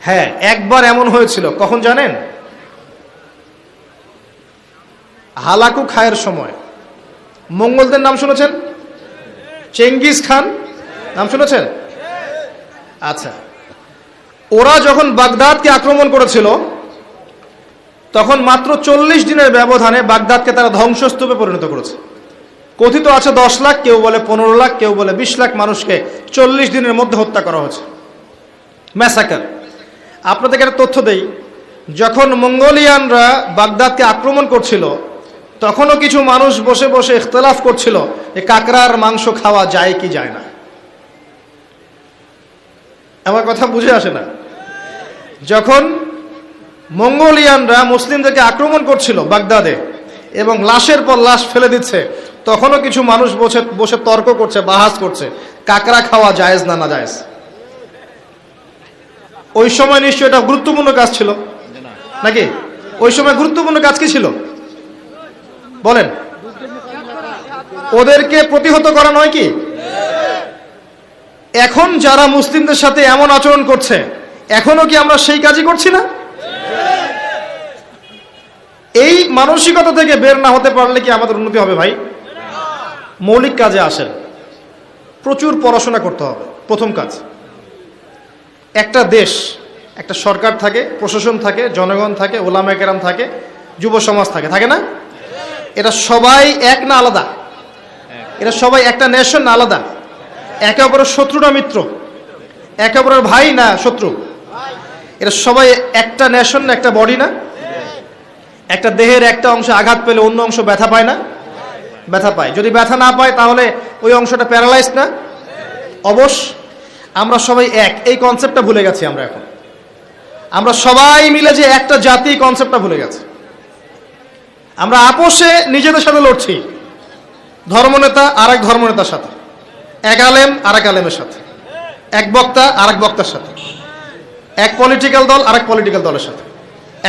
হ্যাঁ, একবার এমন হয়েছিল। কখন জানেন? হালাকু খায়ের সময়। মঙ্গলদের নাম শুনেছেন? চেঙ্গিস খান নাম শুনেছেন? আচ্ছা, ওরা যখন বাগদাদকে আক্রমণ করেছিল, তখন মাত্র 40 দিনের ব্যবধানে বাগদাদকে তারা ধ্বংসস্তূপে পরিণত করেছে। কথিত আছে 10 লাখ, কেউ বলে 15 লাখ, কেউ বলে 20 লাখ মানুষকে 40 দিনের মধ্যে হত্যা করা হয়েছে, ম্যাসাকার। আপনাদেরকে একটা তথ্য দেই, যখন মঙ্গোলিয়ানরা বাগদাদকে আক্রমণ করছিল, তখনও কিছু মানুষ বসে বসে ইখতিলাফ করছিল যে কাকড়ার মাংস খাওয়া যায় কি যায় না। আমার কথা বুঝে আসে না? যখন মঙ্গোলিয়ানরা মুসলিমদেরকে আক্রমণ করছিল বাগদাদে এবং লাশের পর লাশ ফেলে দিচ্ছে, তখনও কিছু মানুষ বসে বসে তর্ক করছে, বাহাস করছে কাকড়া খাওয়া জায়েজ না না জায়েজ। ওই সময় নিশ্চয়ই এটা গুরুত্বপূর্ণ কাজ ছিল নাকি? ওই সময় গুরুত্বপূর্ণ কাজ কি ছিল বলেন? ওদেরকে প্রতিহত করা নয় কি? এখন যারা মুসলিমদের সাথে এমন আচরণ করছে, এখনো কি আমরা সেই কাজই করছি না? এই মানসিকতা থেকে বের না হতে পারলে কি আমাদের উন্নতি হবে ভাই? মৌলিক কাজে আসেন, প্রচুর পড়াশোনা করতে হবে। প্রথম কাজ, একটা দেশ, একটা সরকার থাকে, প্রশাসন থাকে, জনগণ থাকে, ওলামায়ে কেরাম থাকে, যুব সমাজ থাকে, থাকে না? এরা সবাই এক না আলাদা? এরা সবাই একটা নেশন না আলাদা? একে অপরের শত্রু না মিত্র? একে অপরের ভাই না শত্রু? এরা সবাই একটা নেশন না, একটা বডি না? একটা দেহের একটা অংশ আঘাত পেলে অন্য অংশ ব্যথা পায় না? ব্যথা পায়। যদি ব্যথা না পায় তাহলে ওই অংশটা প্যারালাইজ না? অবশ্য আমরা সবাই এক, এই কনসেপ্টটা ভুলে গেছি আমরা এখন। আমরা সবাই মিলে যে একটা জাতি, কনসেপ্টটা ভুলে গেছি। আমরা আপোষে নিজেদের সাথে লড়ছি, ধর্মনেতা আরেক ধর্মনেতার সাথে, এক আলেম আরেক আলেমের সাথে, এক বক্তা আরেক বক্তার সাথে, এক পলিটিক্যাল দল আরেক পলিটিক্যাল দলের সাথে,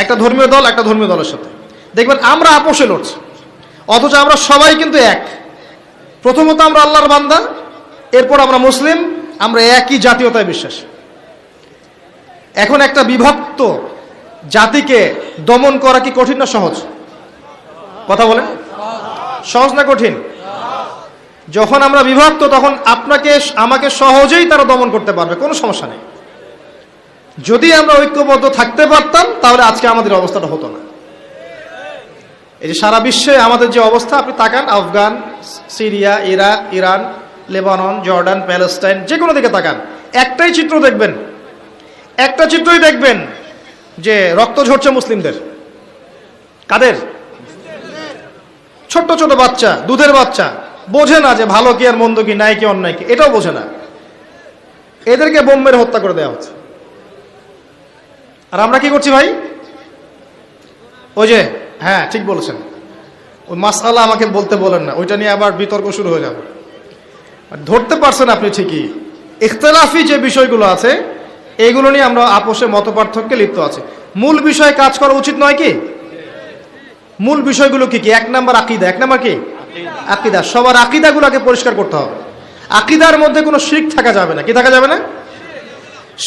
একটা ধর্মীয় দল একটা ধর্মীয় দলের সাথে। দেখবেন আমরা আপোষে লড়ছি, অথচ আমরা সবাই কিন্তু এক। প্রথমত আমরা আল্লাহর বান্দা, এরপর আমরা মুসলিম, আমরা একই জাতীয়তায় বিশ্বাসী। এখন একটা বিভক্ত জাতিকে দমন করা কি কঠিন না সহজ? কথা বলেন, সহজ না কঠিন? যখন আমরা বিভক্ত, তখন আপনাকে আমাকে সহজেই তারা দমন করতে পারবে, কোনো সমস্যা নেই। যদি আমরা ঐক্যবদ্ধ থাকতে পারতাম, তাহলে আজকে আমাদের অবস্থাটা হতো না। এই যে সারা বিশ্বে আমাদের যে অবস্থা, আপনি তাকান, Afghan, Syria, Iraq, Iran, Lebanon, Jordan, Palestine, যে কোনো দিকে তাকান, একটাই চিত্র দেখবেন, একটা চিত্রই দেখবেন যে রক্ত ঝরছে মুসলিমদের। কাদের? ছোট্ট ছোট বাচ্চা, দুধের বাচ্চা, বোঝে না যে ভালো কি আর মন্দ কি, ন্যায় কি অন্যায় কি, এটাও বোঝে না। এদেরকে বোম মেরে হত্যা করে দেওয়া হচ্ছে। আর আমরা কি করছি ভাই? ওই যে, হ্যাঁ ঠিক বলেছেন, ওই মাসআলা আমাকে বলতে বলেন না, ওইটা নিয়ে আবার বিতর্ক শুরু হয়ে যাবে। ধরতে পারছেন আপনি ঠিকই, ইখতিলাফি যে বিষয়গুলো আছে এইগুলো নিয়ে আমরা আপোষে মত পার্থক্যে লিপ্ত আছি। মূল বিষয়ে কাজ করা উচিত নয় কি? মূল বিষয়গুলো কি কি? 1 নাম্বার আকীদা। 1 নাম্বার কি? আকীদা। সবার আকীদাগুলোকে পরিষ্কার করতে হবে। আকীদার মধ্যে কোনো শিরক থাকা যাবে না। কি থাকা যাবে না?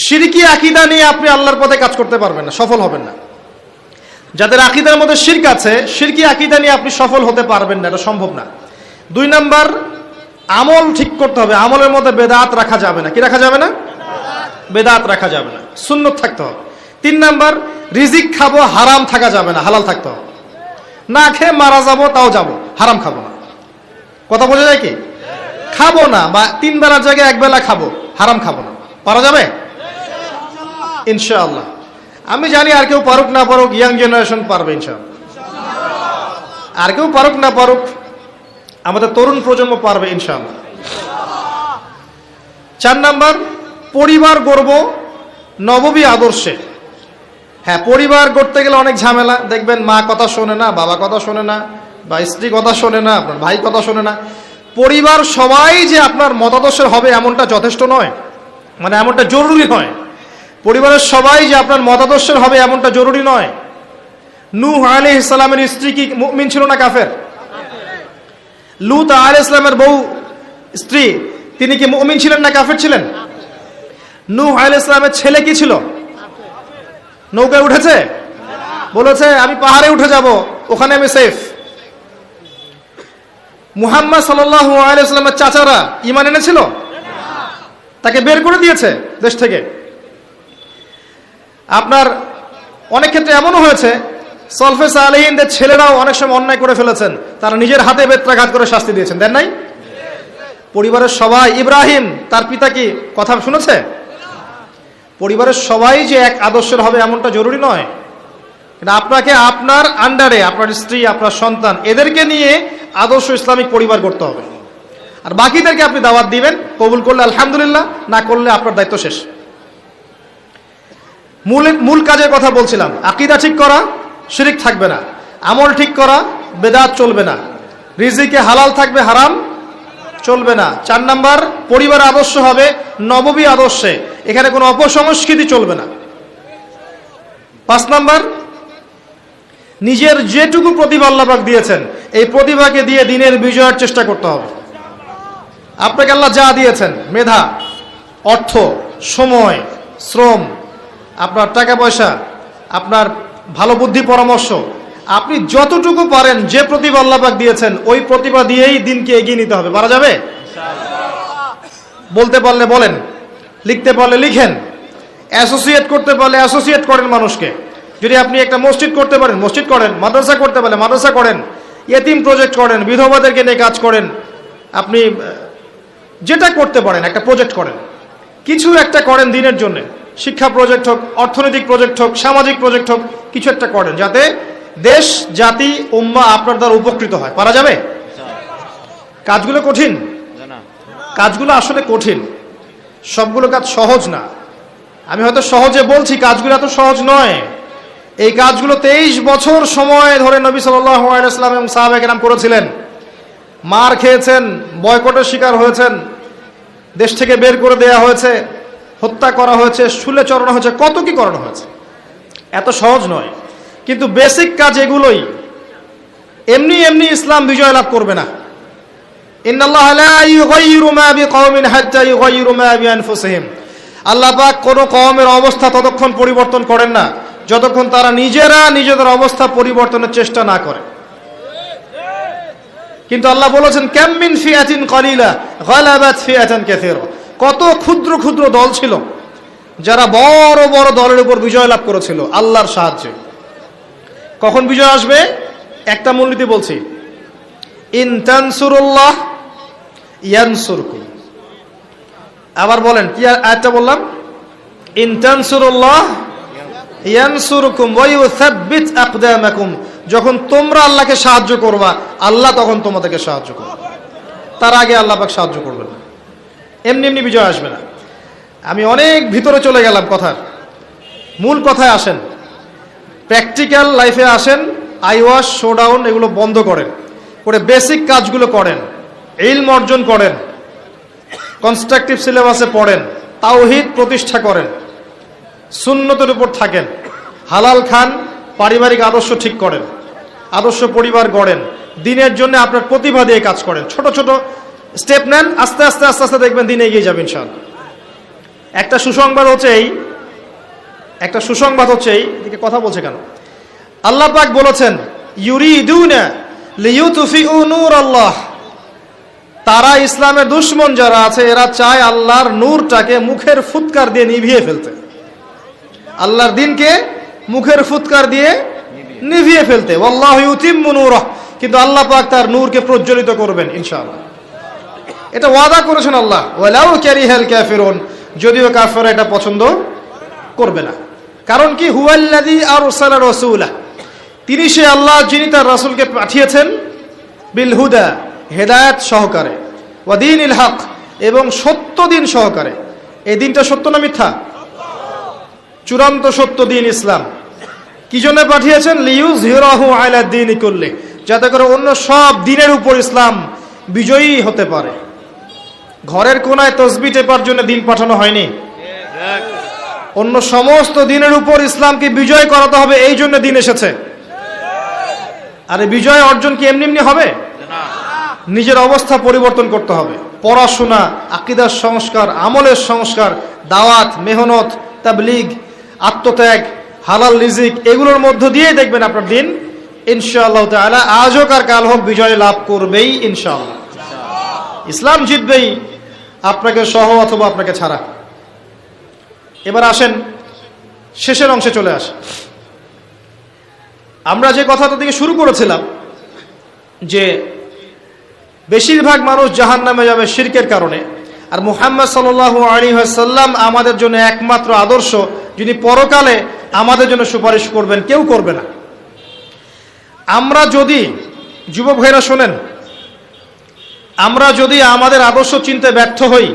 শিরকি আকীদা নিয়ে আপনি আল্লাহর পথে কাজ করতে পারবেন না, সফল হবেন না। যাদের আকীদার মধ্যে শিরক আছে, শিরকি আকীদা নিয়ে আপনি সফল হতে পারবেন না, এটা সম্ভব না। 2 নাম্বার, আমল ঠিক করতে হবে। আমলের মধ্যে বেদাত রাখা যাবে না। কি রাখা যাবে না? বেদাত রাখা যাবে না, সুন্নত থাকতে হবে। 3 নাম্বার, রিজিক খাবো, হারাম থাকা যাবে না, হালাল থাকতে হবে। না খেয়ে মারা যাবো তাও যাবো, হারাম খাবো না। কথা বোঝা যায় কি? খাবো না, বা 3 বেলার জায়গায় 1 বেলা খাবো, হারাম খাবো না। পারা যাবে ইনশাআল্লাহ। আমি জানি আর কেউ পারুক না পারুক, ইয়াং জেনারেশন পারবে ইনশাআল্লাহ। আর কেউ পারুক না পারুক, আমাদের তরুণ প্রজন্ম পারবে ইনশাআল্লাহ। 4 নাম্বার, পরিবার গড়ব নববী আদর্শে। হ্যাঁ, পরিবার গড়তে গেলে অনেক ঝামেলা। দেখবেন মা কথা শোনে না, বাবা কথা শোনে না, বা স্ত্রী কথা শোনে না, আপনার ভাই কথা শোনে না। পরিবার সবাই যে আপনার মতাদর্শের হবে এমনটা যথেষ্ট নয়, মানে এমনটা জরুরি নয়। পরিবারের সবাই যে আপনার মতাদর্শের হবে এমনটা জরুরি নয়। নূহ আলাইহিস সালামের স্ত্রী কি মুমিন ছিল না কাফের? লূত আলাইহিস সালামের বউ স্ত্রী, তিনি কি মুমিন ছিলেন না কাফের ছিলেন? নূহ আলাইহিস সালামের ছেলে কি ছিল? নৌকায় উঠেছে, বলেছে আমি পাহাড়ে উঠে যাব, ওখানে আমি সেফ। মুহাম্মদ সাল্লাল্লাহু আলাইহি ওয়াসাল্লামের চাচারা ঈমান এনেছিল? তাকে বের করে দিয়েছে দেশ থেকে। আপনার অনেক ক্ষেত্রে এমনও হয়েছে, সলফে সালেহিনদের ছেলেরাও অনেক সময় অন্যায় করে ফেলেছেন, তারা নিজের হাতে বেত্রাঘাত করে শাস্তি দিয়েছেন, দেন নাই? পরিবারের সবাই, ইব্রাহিম তার পিতা কি কথা শুনেছে? পরিবারের সবাই যে এক আদর্শের হবে এমনটা জরুরি নয়। কিন্তু আপনাকে আপনার আন্ডারে আপনার স্ত্রী, আপনার সন্তান, এদেরকে নিয়ে আদর্শ ইসলামিক পরিবার করতে হবে। আর বাকিদেরকে আপনি দাওয়াত দিবেন, কবুল করলে আলহামদুলিল্লাহ, না করলে আপনার দায়িত্ব শেষ। মূল কাজের কথা বলছিলাম, আকীদা ঠিক করা, শিরক থাকবে না। আমল ঠিক করা, বেদাত চলবে না। রিজিকে হালাল থাকবে, হারাম চলবে না। 4 নাম্বার, পরিবার আদর্শ হবে নববী আদর্শে, এখানে কোনো অপসংস্কৃতি চলবে না। 5 নাম্বার, নিজের যেটুকু প্রতিভা আল্লাহ পাক দিয়েছেন এই প্রতিভাকে দিয়ে দিনের বিজয়ের চেষ্টা করতে হবে। আপনাকে আল্লাহ যা দিয়েছেন, মেধা, অর্থ, সময়, শ্রম, আপনার টাকা পয়সা, আপনার ভালো বুদ্ধি পরামর্শ, আপনি যতটুকু পারেন যে প্রতিভা আল্লাহ পাক দিয়েছেন ওই প্রতিভা দিয়েই দিনকে এগিয়ে নিতে হবে। পারা যাবে? বলতে পারলে বলেন, লিখতে পারলে লিখেন, অ্যাসোসিয়েট করতে পারলে অ্যাসোসিয়েট করেন মানুষকে। যদি আপনি একটা মসজিদ করতে পারেন, মসজিদ করেন, মাদ্রাসা করতে পারলে মাদ্রাসা করেন, ইয়েতিম প্রজেক্ট করেন, বিধবাদেরকে নিয়ে কাজ করেন, আপনি যেটা করতে পারেন একটা প্রজেক্ট করেন, কিছু একটা করেন দিনের জন্য। শিক্ষা প্রজেক্ট হোক, অর্থনৈতিক প্রজেক্ট হোক, সামাজিক প্রজেক্ট হোক, কিছু একটা করেন যাতে দেশ, জাতি, উম্মাহ আপনার দ্বারা উপকৃত হয়। পারা যাবে? কাজগুলো কঠিন, কাজগুলো আসলে কঠিন, সবগুলো কাজ সহজ না। আমি হয়তো সহজে বলছি, কাজগুলো এত সহজ নয়। এই কাজগুলো 23 বছর সময় ধরে নবী সাল্লাল্লাহু আলাইহি ওয়াসাল্লাম এবং সাহাবায়ে কেরাম করেছিলেন। মার খেয়েছেন, বয়কটের শিকার হয়েছেন, দেশ থেকে বের করে দেওয়া হয়েছে, হত্যা করা হয়েছে, শুলে চড়ানো হয়েছে, কত কি করানো হয়েছে। এত সহজ নয়, কিন্তু বেসিক কাজ এগুলোই। এমনি এমনি ইসলাম বিজয় লাভ করবে না। ইন্নাল্লাহা লা ইউগাইয়িরু মা বিকওমিন হাত্তা ইউগাইয়িরু মা বিআনফুসিহিম। আল্লাহ পাক কোন কওমের অবস্থা ততক্ষণ পরিবর্তন করেন না যতক্ষণ তারা নিজেরা নিজেদের অবস্থা পরিবর্তনের চেষ্টা না করে। কিন্তু আল্লাহ বলেছেন, কাম মিন ফিআতিন কলিলা গালাবাত ফিআতান কাসীরা। কত ক্ষুদ্র ক্ষুদ্র দল ছিল যারা বড় বড় দলের উপর বিজয় লাভ করেছিল আল্লাহর সাহায্যে। কখন বিজয় আসবে? একটা মূলনীতি বলছি, ইন তানসুরুল্লাহ ইয়ানসুরকুম। আবার বলেন, কি আয়াতটা বললাম? ইন তানসুরুল্লাহ ইয়ানসুরকুম ওয়া ইউসাব্বিত আকদামাকুম, যখন তোমরা আল্লাহকে সাহায্য করবা আল্লাহ তখন তোমাদেরকে সাহায্য করবে, তার আগে আল্লাহ পাক সাহায্য করবে না। এমনি এমনি বিজয় আসবে না। আমি অনেক ভিতরে চলে গেলাম, কথার মূল কথায় আসেন, প্র্যাকটিক্যাল লাইফে আসেন। আইওয়াশ, শোডাউন এগুলো বন্ধ করেন, করে বেসিক কাজগুলো করেন, ইলম অর্জন করেন, কনস্ট্রাকটিভ সিলেবাসে পড়েন, তাওহীদ প্রতিষ্ঠা করেন, সুন্নতের উপর থাকেন, হালাল খান, পারিবারিক আদর্শ ঠিক করেন, আদর্শ পরিবার গড়েন, দিনের জন্য আপনার প্রতিভা দিয়ে কাজ করেন, ছোট ছোট স্টেপ নেন, আস্তে আস্তে আস্তে আস্তে দেখবেন দিনে এগিয়ে যাবেন ইনশাআল্লাহ। একটা সুসংবাদ হচ্ছে এই দিকে কথা বলছে কেন, আল্লাহ পাক বলেছেন ইউরিদুনা লিইউতফিউ নূরাল্লাহ, তারা ইসলামের দুশমন যারা আছে এরা চায় আল্লাহর নূরটাকে মুখের ফুৎকার দিয়ে নিভিয়ে ফেলতে, আল্লাহর দ্বীনকে মুখের ফুৎকার দিয়ে নিভিয়ে ফেলতে। ওয়াল্লাহু ইউতিম্মু নূরাহ, কিন্তু আল্লাহ পাক তার নূরকে প্রজ্বলিত করবেন ইনশাআল্লাহ। এটা ওয়াদা করেছেন আল্লাহ, ওয়ালাউ কারিহাল কাফিরুন, যদিও কাফেররা এটা পছন্দ করবে না। কারণ কি, হুয়াল্লাযী আরসালা রাসূলা, তিনি সে আল্লাহ যিনি তার রাসূলকে পাঠিয়েছেন, বিল হুদা, হেদায়েত সহকারে, ওয়া দীনিল হক, এবং সত্য দিন সহকারে। এই দিনটা সত্য না মিথ্যা? চূড়ান্ত সত্য দিন ইসলাম। কি জন্য পাঠিয়েছেন? লিইউযহিরাহু আলা দ্বীনি কুল্লি, যাতে করে অন্য সব দিনের উপর ইসলাম বিজয়ী হতে পারে। ঘরের কোনায় তসবিহ টেপার জন্য দিন পাঠানো হয়নি, অন্য সমস্ত দিনের উপর ইসলামকে বিজয় করাতে হবে, এই জন্য দিন এসেছে। আর এই বিজয় অর্জন কি এমনি এমনি হবে? নিজের অবস্থা পরিবর্তন করতে হবে, পড়াশোনা, আকীদার সংস্কার, আমলের সংস্কার, দাওয়াত, মেহনত, তাবলীগ, আত্মত্যাগ, হালাল রিজিক, এগুলোর মধ্য দিয়ে দেখবেন আপনার দিন ইনশাআল্লাহ তাআলা আজ হোক আর কাল হোক বিজয় লাভ করবেই ইনশাআল্লাহ। ইসলাম জিতবেই, আপনাকে সহ অথবা আপনাকে ছাড়া। এবার আসেন শেষের অংশে চলে আসে। আমরা যে কথাটা থেকে শুরু করেছিলাম যে বেশিরভাগ মানুষ জাহান্নামে যাবে শিরকের কারণে, আর মুহাম্মদ সাল্লাল্লাহু আলাইহি ওয়াসাল্লাম আমাদের জন্য একমাত্র আদর্শ, যিনি পরকালে আমাদের জন্য সুপারিশ করবেন, কেউ করবে না। আমরা যদি, যুবক ভাইরা শোনেন, আমরা যদি আমাদের আদর্শ চিনতে ব্যর্থ হই,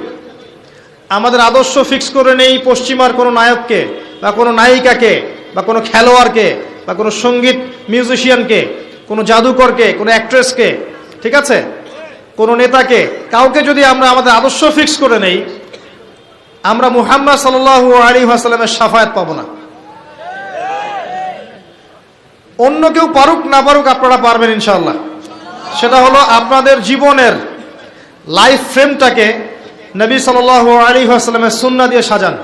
আমাদের আদর্শ ফিক্স করে নেই পশ্চিমার কোনো নায়ককে বা কোনো নায়িকাকে বা কোনো খেলোয়াড়কে বা কোনো সঙ্গীত মিউজিশিয়ানকে, কোনো জাদুকরকে, কোনো অ্যাক্ট্রেসকে, ঠিক আছে, কোনো নেতাকে, কাউকে যদি আমরা আমাদের আদর্শ ফিক্স করে নেই, আমরা মুহাম্মদ সাল্লাল্লাহু আলাইহি ওয়াসাল্লামের শাফায়াত পাবো না। অন্য কেউ পারুক না পারুক আপনারা পারবেন ইনশাআল্লাহ। সেটা হলো আপনাদের জীবনের লাইফ ফ্রেমটাকে নবী সাল্লাল্লাহু আলাইহি ওয়াসাল্লামের সুন্নাহ দিয়ে সাজান।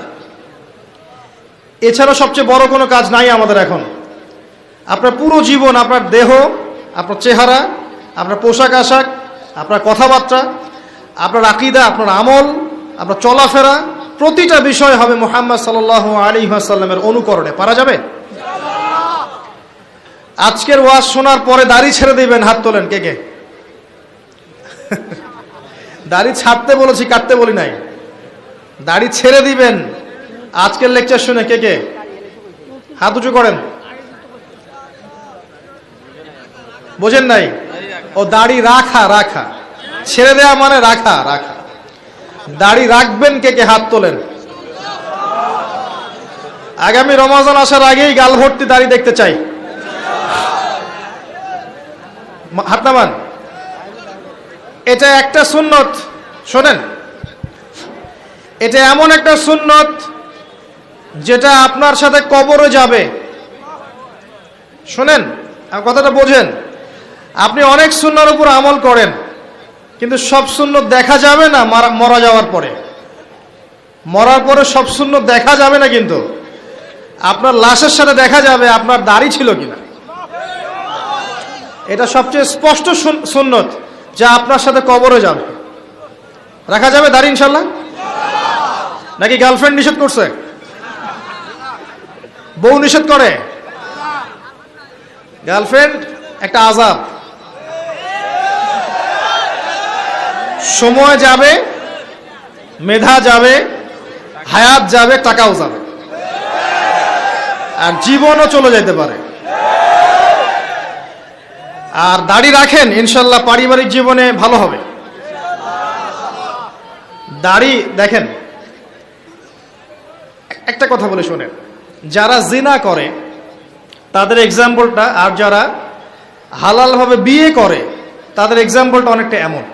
এছাড়া সবচেয়ে বড় কোনো কাজ নাই আমাদের এখন। আপনার পুরো জীবন, আপনার দেহ, আপনার চেহারা, আপনার পোশাক আশাক, আপনার কথাবার্তা, আপনার আকীদা, আপনার আমল, আপনার চলাফেরা, প্রতিটা বিষয় হবে মুহাম্মদ সাল্লাল্লাহু আলাইহি ওয়াসাল্লামের অনুকরণে। পারা যাবে? আজকের ওয়াজ শোনার পরে দাড়ি ছেড়ে দিবেন, হাত তোলেন কে কে? দাড়ি ছাড়তে বলেছি, কাটতে বলি নাই। দাড়ি ছেড়ে দিবেন আজকের লেকচার শুনে কে কে? হাত উঁচু করেন। বোঝেন নাই? ও দাড়ি রাখা, রাখা, ছেড়ে দেয়া মানে রাখা, রাখা। দাড়ি রাখবেন কে কে? হাত তোলেন। আগামী রমজান আসার আগেই গাল ভর্তি দাড়ি দেখতে চাই। হাত নামান। এটা একটা সুন্নত, শোনেন, এটা এমন একটা সুন্নত যেটা আপনার সাথে কবরে যাবে। শোনেন, কথাটা বোঝেন। আপনি অনেক সুন্নাহর উপর আমল করেন, কিন্তু সব সুন্নত দেখা যাবে না মরা যাওয়ার পরে। মরার পরে সব সুন্নত দেখা যাবে না, কিন্তু আপনার লাশের সাথে দেখা যাবে আপনার দাড়ি ছিল কিনা। এটা সবচেয়ে স্পষ্ট সুন্নত যা আপনার সাথে কবরে যাবে। রাখা যাবে দাড়ি ইনশাল্লাহ? নাকি গার্লফ্রেন্ড নিষেধ করছে? বউ নিষেধ করে? গার্লফ্রেন্ড একটা আযাব। সময় যাবে, মেধা যাবে, হায়াত যাবে, টাকাও যাবে। আর জীবনও চলে যেতে পারে। আর দাড়ি রাখেন, ইনশাল্লাহ পারিবারিক জীবনে ভালো হবে। দাড়ি দেখেন, একটা কথা বলে শোনেন, যারা জিনা করে তাদের এক্সাম্পলটা, আর যারা হালালভাবে বিয়ে করে তাদের এক্সাম্পলটা অনেকটা এমন।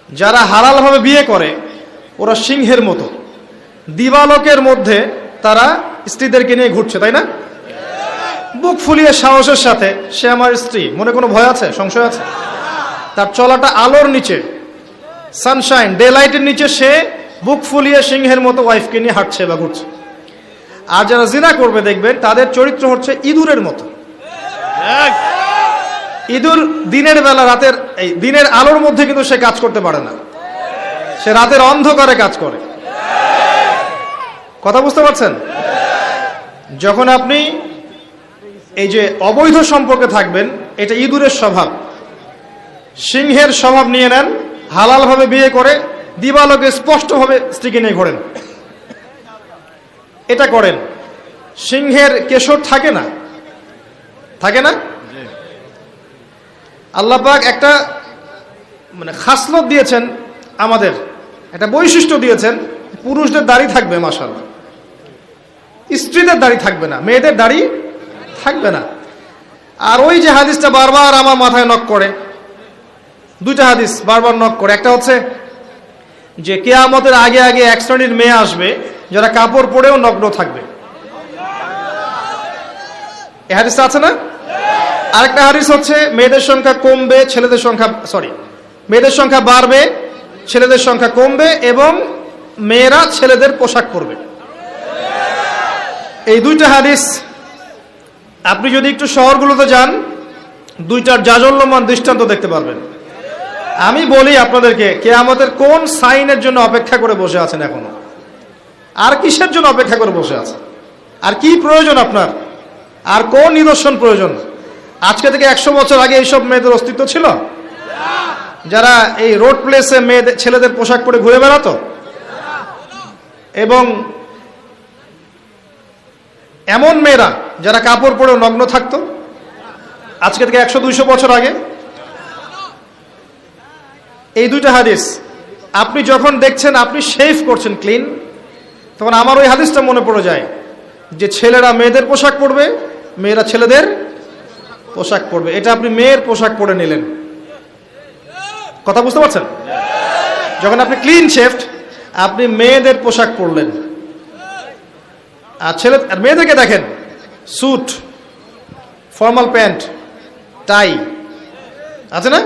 যারা হালালভাবে বিয়ে করে ওরা সিংহের মতো, দিবালোকের মধ্যে তারা স্ত্রীদেরকে নিয়ে ঘুরছে, তাই না? বুক ফুলিয়ে সাহসের সাথে, সে আমার স্ত্রী, মনে কোনো ভয় আছে, সংশয় আছে? তার চলাটা আলোর নিচে, সানশাইন, ডে লাইটের নিচে, সে বুক ফুলিয়ে সিংহের মতো ওয়াইফকে নিয়ে হাঁটছে বা ঘুরছে। আর যারা জিনা করবে দেখবেন তাদের চরিত্র হচ্ছে ইঁদুরের মতো। ইঁদুর দিনের বেলা, রাতের এই দিনের আলোর মধ্যে কিন্তু সে কাজ করতে পারে না, সে রাতের অন্ধকারে কাজ করে। কথা বুঝতে পারছেন? যখন আপনি এই যে অবৈধ সম্পর্কে থাকবেন, এটা ইঁদুরের স্বভাব। সিংহের স্বভাব নিয়ে নেন, হালালভাবে বিয়ে করে দিবালোকে স্পষ্টভাবে স্ত্রীকে নিয়ে ঘোরেন, এটা করেন। সিংহের কেশর থাকে না, থাকে না? আল্লাহ পাক একটা মানে খাসলত দিয়েছেন, আমাদের একটা বৈশিষ্ট্য দিয়েছেন, পুরুষদের দাড়ি থাকবে মাশাআল্লাহ, স্ত্রীদের দাড়ি থাকবে না, মেয়েদের দাড়ি থাকবে না। আর ওই যে হাদিসটা বারবার আমার মাথায় নক করে, দুইটা হাদিস বারবার নক করে। একটা হচ্ছে যে কিয়ামতের আগে আগে এক শ্রেণীর মেয়ে আসবে যারা কাপড় পরেও নগ্ন থাকবে, এই হাদিসটা আছে না? আরেকটা হাদিস হচ্ছে মেয়েদের সংখ্যা কমবে, ছেলেদের সংখ্যা মেয়েদের সংখ্যা বাড়বে, ছেলেদের সংখ্যা কমবে, এবং মেয়েরা ছেলেদের পোশাক পরবে। এই দুইটা হাদিস আপনি যদি একটু শহরগুলোতে যান, দুইটার জাজল্যমান দৃষ্টান্ত দেখতে পারবেন। আমি বলি আপনাদেরকে, কিয়ামতের কোন সাইনের জন্য অপেক্ষা করে বসে আছেন এখনো? আর কিসের জন্য অপেক্ষা করে বসে আছেন? আর কি প্রয়োজন আপনার? আর কোন নিদর্শন প্রয়োজন? আজকে থেকে 100 বছর আগে এইসব মেয়েদের অস্তিত্ব ছিল, যারা এই রোড প্লেসে মেয়েদের ছেলেদের পোশাক পরে ঘুরে বেড়াতো? এবং এমন মেয়েরা যারা কাপড় পরে নগ্ন থাকতো আজকে থেকে 100-200 বছর আগে? এই দুইটা হাদিস আপনি যখন দেখছেন, আপনি শেভ করছেন ক্লিন, তখন আমার ওই হাদিসটা মনে পড়ে যায় যে ছেলেরা মেয়েদের পোশাক পরবে, মেয়েরা ছেলেদের পোশাক পরবে। এটা আপনি মেয়ের পোশাক পরে নিলেন। কথা বুঝতে পারছেন? যখন আপনি ক্লিন শেভড, আপনি মেয়েদের পোশাক পরলেন। আর মেয়েদেরকে দেখেন, স্যুট, ফর্মাল প্যান্ট, টাই আছে না,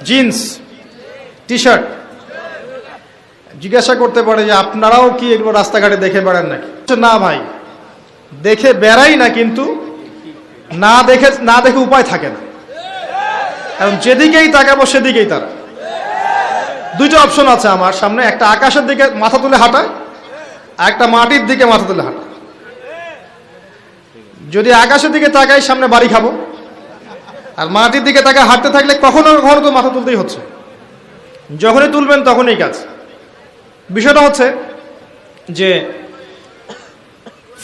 জিন্স, টি শার্ট। জিজ্ঞাসা করতে পারে যে আপনারাও কি এগুলো রাস্তাঘাটে দেখে বেড়ান নাকি? না ভাই, দেখে বেড়াই না, কিন্তু না দেখে উপায় থাকে না, কারণ যেদিকেই তাকাবো সেদিকেই তারা। দুইটা অপশন আছে আমার সামনে, একটা আকাশের দিকে মাথা তুলে হাঁটা, আর একটা মাটির দিকে মাথা তুলে হাঁটা। যদি আকাশের দিকে তাকাই, সামনে বাড়ি খাবো, আর মাটির দিকে তাকায় হাঁটতে থাকলে কখনো কখনো তো মাথা তুলতেই হচ্ছে। যখনই তুলবেন তখনই কাজ। বিষয়টা হচ্ছে যে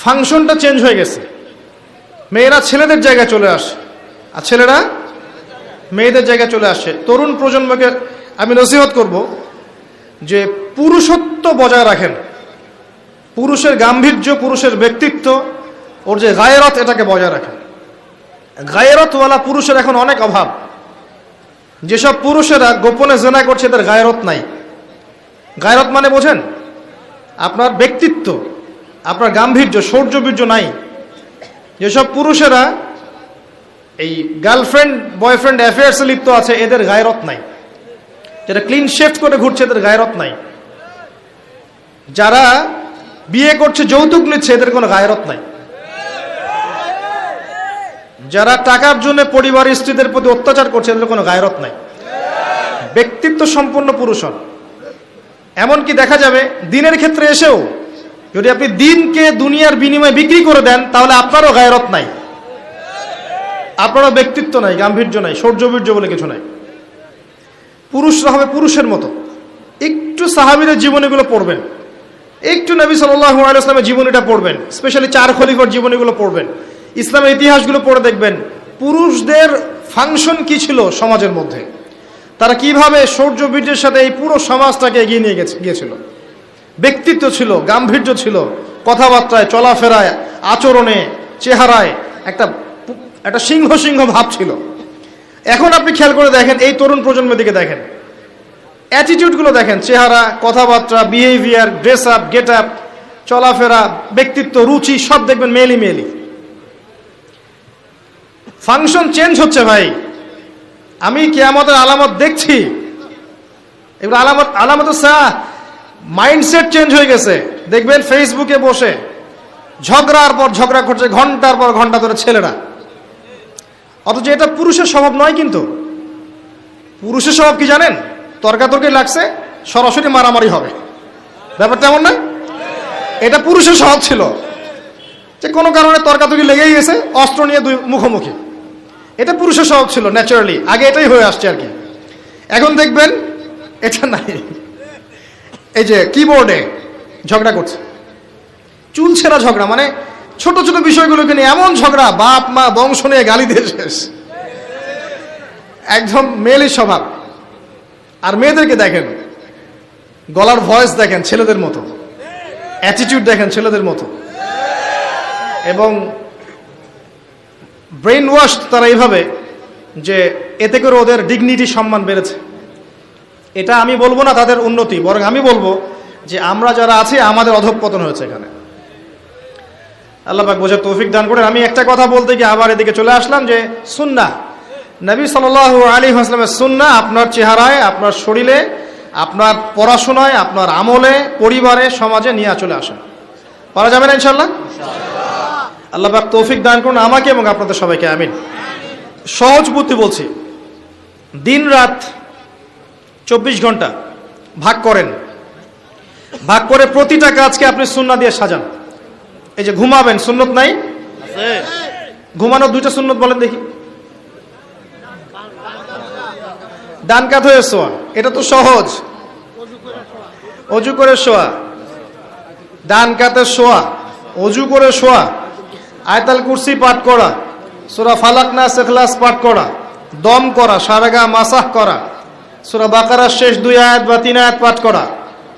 ফাংশনটা চেঞ্জ হয়ে গেছে, মেয়েরা ছেলেদের জায়গায় চলে আসে, আর ছেলেরা মেয়েদের জায়গায় চলে আসে। তরুণ প্রজন্মকে আমি নসিহত করব যে পুরুষত্ব বজায় রাখেন, পুরুষের গাম্ভীর্য, পুরুষের ব্যক্তিত্ব, ওর যে গায়রত, এটাকে বজায় রাখেন। গায়রতওয়ালা পুরুষের এখন অনেক অভাব। যেসব পুরুষেরা গোপনে জেনা করছে, এদের গায়রত নাই। গায়রত মানে বোঝেন? আপনার ব্যক্তিত্ব, আপনার গাম্ভীর্য, শৌর্যবীর্য নাই। যেসব পুরুষেরা এই গার্লফ্রেন্ড বয়ফ্রেন্ড অ্যাফেয়ার্সে লিপ্ত আছে, এদের গায়রত নাই। যারা ক্লিন শেভ করে ঘুরছে, এদের গায়রত নাই। যারা বিয়ে করছে, যৌতুক নিচ্ছে, এদের কোনো গায়রত নাই। যারা টাকার জন্য পরিবার স্ত্রীদের প্রতি অত্যাচার করছে, এদের কোনো গায়রত নাই। ব্যক্তিত্ব সম্পন্ন পুরুষ হন। এমনকি দেখা যাবে দিনের ক্ষেত্রে এসেও যদি আপনি দিনকে দুনিয়ার বিনিময়ে বিক্রি করে দেন, তাহলে আপনারও গায়রত নাই, আপনারও ব্যক্তিত্ব নাই, গাম্ভীর্য নাই, শৌর্যবীর্য বলে কিছু নাই। পুরুষরা হবে পুরুষের মতো। একটু সাহাবীদের জীবনীগুলো পড়বেন, একটু নবী সাল্লাল্লাহু আলাইহি ওয়াসাল্লামের জীবনীটা পড়বেন, স্পেশালি 4 খলিফার জীবনীগুলো পড়বেন, ইসলামের ইতিহাসগুলো পড়ে দেখবেন পুরুষদের ফাংশন কি ছিল সমাজের মধ্যে, তারা কিভাবে শৌর্য বীর্যের সাথে এই পুরো সমাজটাকে এগিয়ে নিয়ে গিয়েছিল। ব্যক্তিত্ব ছিল, গাম্ভীর্য ছিল, কথাবার্তায়, চলাফেরায়, আচরণে, চেহারায় একটা সিংহ সিংহ ভাব ছিল। এখন আপনি খেয়াল করে দেখেন, এই তরুণ প্রজন্মের দিকে দেখেন, অ্যাটিটিউডগুলো দেখেন, চেহারা, কথাবার্তা, behaviour, dress up, get up, চলাফেরা, ব্যক্তিত্ব, রুচি সব দেখবেন মেলি মেলি। ফাংশন চেঞ্জ হচ্ছে ভাই। আমি কিয়ামতের আলামত দেখছি, এগুলো আলামত মাইন্ডসেট চেঞ্জ হয়ে গেছে। দেখবেন ফেসবুকে বসে ঝগড়ার পর ঝগড়া করছে ঘন্টার পর ঘন্টা ধরে ছেলেরা, অথচ এটা পুরুষের স্বভাব নয়। কিন্তু পুরুষের স্বভাব কি জানেন? তর্কাতর্কি লাগছে, সরাসরি মারামারি হবে, ব্যাপারটা এমন না? এটা পুরুষের স্বভাব ছিল যে কোনো কারণে তর্কাতর্কি লেগেই গেছে, অস্ত্র নিয়ে দুই মুখোমুখি। এটা পুরুষের স্বভাব ছিল ন্যাচারালি, আগে এটাই হয়ে আসছে আর কি। এখন দেখবেন এটা নাই। এই যে কিবোর্ডে ঝগড়া করছে, চুল ছেঁড়া ঝগড়া, মানে ছোট ছোট বিষয়গুলোকে নিয়ে এমন ঝগড়া, বাপ মা বংশ নিয়ে গালি দিয়ে শেষ, একদম মেয়েলি স্বভাব। আর মেয়েদেরকে দেখেন, গলার ভয়েস দেখেন ছেলেদের মতো, অ্যাটিটিউড দেখেন ছেলেদের মতো, এবং ব্রেন ওয়াশ তারা এইভাবে যে এতে করে ওদের ডিগনিটি, সম্মান বেড়েছে। এটা আমি বলবো না তাদের উন্নতি, বরং আমি বলবো যে আমরা যারা আছি আমাদের অধঃপতন হয়েছে এখানে। আল্লাহ পাক বোঝার তৌফিক দান করেন। আমি একটা কথা বলতে গিয়ে আবার এদিকে চলে আসলাম যে সুন্নাহ, নবী সাল্লাল্লাহু আলাইহি ওয়াসাল্লামের সুন্নাহ আপনার চেহারায়, আপনার শরীরে, আপনার পড়াশোনায়, আপনার আমলে, পরিবারে, সমাজে নিয়ে চলে আসেন। পারা যাবে না ইনশাআল্লাহ? আল্লাহ পাক তৌফিক দান করুন আমাকে এবং আপনাদের সবাইকে, আমিন। সহজ বুদ্ধি বলছি, দিন রাত 24 ঘন্টা ভাগ করেন, ভাগ করে প্রতিটা কাজকে আপনি সুন্নাহ দিয়ে সাজান। এই যে ঘুমাবেন, সুন্নত নাই? ঘুমানোর 2টা সুন্নত বলেন দেখি। ডান কাত হয়ে শোয়া, এটা তো সহজ। অজু করে শোয়া, ডান কাতে শোয়া, অজু করে শোয়া, আয়াতুল কুরসি পাঠ করা, সূরা ফালাক নাস ইখলাস পাঠ করা, দম করা, সারাগা মাসাহ করা, সূরা বাকারার শেষ 2 আয়াত বা 3 আয়াত পাঠ করা,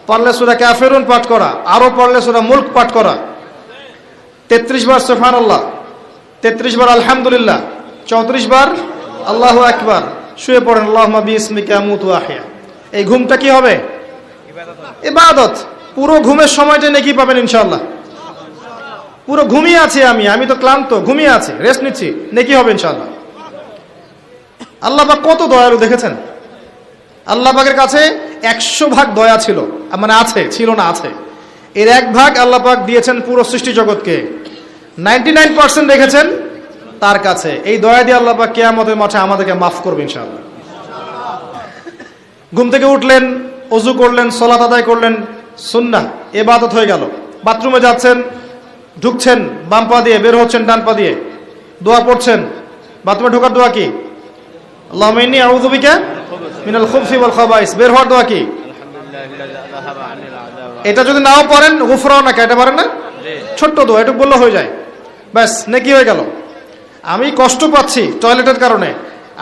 পড়লে সূরা কাফিরুন পাঠ করা, আরো পড়লে সূরা মুলক পাঠ করা, 33 বার সুবহানাল্লাহ, 33 বার আলহামদুলিল্লাহ, 34 বার আল্লাহু আকবার, শুয়ে পড়েন আল্লাহুম্মা বিইসমিকা আমুতু ওয়া আহইয়া। এই ঘুমটা কি হবে? ইবাদত। পুরো ঘুমের সময়টা নেকি পাবেন ইনশাআল্লাহ। পুরো ঘুমিয়ে আছি আমি তো ক্লান্ত, ঘুমিয়ে আছি, রেস্ট নিচ্ছি, নেকি হবে ইনশাআল্লাহ। আল্লাহ পাক কত দয়ালু দেখেছেন। আল্লাহ পাকের কাছে 100 ভাগ দয়া ছিল, মানে আছে, ছিল না আছে, এর 1 ভাগ আল্লাহ পাক দিয়েছেন পুরো সৃষ্টি জগৎকে, 99% রেখেছেন তার কাছে। এই দয়া দিয়ে আল্লাহ পাক কিয়ামতের মাঠে আমাদেরকে মাফ করবে ইনশাআল্লাহ। ঘুম থেকে উঠলেন, ওযু করলেন, সালাত আদায় করলেন, সুন্নাহ ইবাদত হয়ে গেল। বাথরুমে যাচ্ছেন, ঢুকছেন বাম পা দিয়ে, বের হচ্ছেন ডান পা দিয়ে, দোয়া পড়ছেন। বাথরুমে ঢোকার দোয়া কি? আল্লাহুম্মা ইন্নী আউযু বিকা মিনাল খুবসি ওয়াল খাবাইস। বের হওয়ার দোয়া কি? এটা যদি নাও পারেন গুফরানাকা, এটা পারেন না? ছোট্ট দোয়া, এটা বললে হয়ে যায়, ব্যাস নেকি হয়ে গেল। আমি কষ্ট পাচ্ছি টয়লেটের কারণে,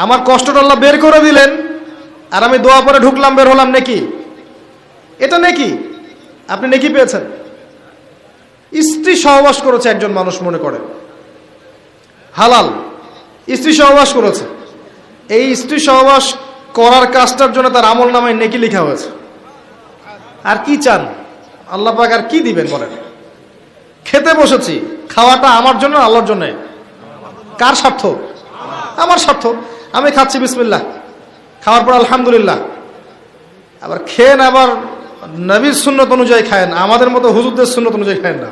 আমার কষ্টটা আল্লাহ বের করে দিলেন, আর আমি দোয়া পরে ঢুকলাম, বের হলাম, নেকি। এটা নেকি, আপনি নেকি পেয়েছেন। স্ত্রী সহবাস করেছে একজন মানুষ, মনে করে হালাল, স্ত্রী সহবাস করেছে, এই স্ত্রী সহবাস করার কাজটার জন্য তার আমল নামায় নেকি লেখা হয়েছে। আর কি চান আল্লাহ পাক, আর কি দিবেন বলেন? খেতে বসেছি, খাওয়াটা আমার জন্য, আল্লাহর জন্য। কার স্বার্থ? আমার স্বার্থ। আমি খাচ্ছি বিসমিল্লাহ, খাওয়ার পর আলহামদুলিল্লাহ। আবার খেন, আবার নবীর সুন্নত অনুযায়ী খায়েন, আমাদের মতো হুজুরদের সুন্নত অনুযায়ী খায়েন না।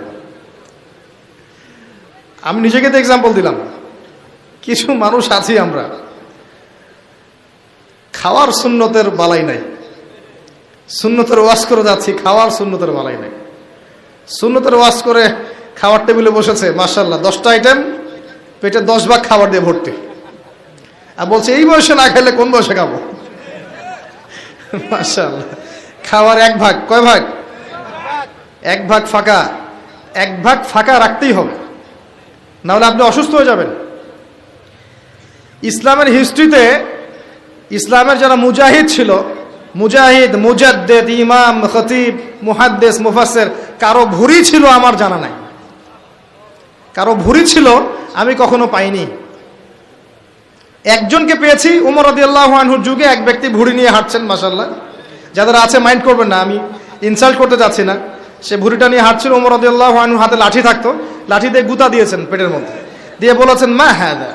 আমি নিজেকে তো এক্সাম্পল দিলাম। কিছু মানুষ আছি আমরা, খাওয়ার সুন্নতের বালাই নাই, সুন্নতের ওয়াজ করে যাচ্ছি, খাওয়ার সুন্নতের বালাই নাই। সুন্নতের ওয়াজ করে খাওয়ার টেবিলে বসেছে, মাশাআল্লাহ 10টা আইটেম, পেটে 10 ভাগ খাবার দিয়ে ভর্তি, আর বলছে এই বয়সে না খেলে কোন বয়সে খাবো? মাশাআল্লাহ, খাওয়ার 1 ভাগ, কয় ভাগ? এক ভাগ ফাঁকা, এক ভাগ ফাঁকা রাখতেই হবে, নাহলে আপনি অসুস্থ হয়ে যাবেন। ইসলামের হিস্ট্রিতে ইসলামের যারা মুজাহিদ ছিল, মুজাহিদ, মুজাদ্দেদ, ইমাম, খতিব, মুহাদ্দিস, মুফাসসির, কারো ভুঁড়ি ছিল আমার জানা নাই, কারো ভুঁড়ি ছিল আমি কখনো পাইনি। একজনকে পেয়েছি, উমর রাদিয়াল্লাহু আনহুর যুগে এক ব্যক্তি ভুঁড়ি নিয়ে হাঁটছেন, মাশাআল্লাহ। যাদের আছে মাইন্ড করবেন না, আমি ইনসাল্ট করতে যাচ্ছি না। সে ভুঁড়িটা নিয়ে হাঁটছিল, উমর রাদিয়াল্লাহু আনহু হাতে লাঠি থাকতো, লাঠি দিয়ে গুতা দিয়েছেন পেটের মধ্যে, দিয়ে বলেছেন মা হাদা,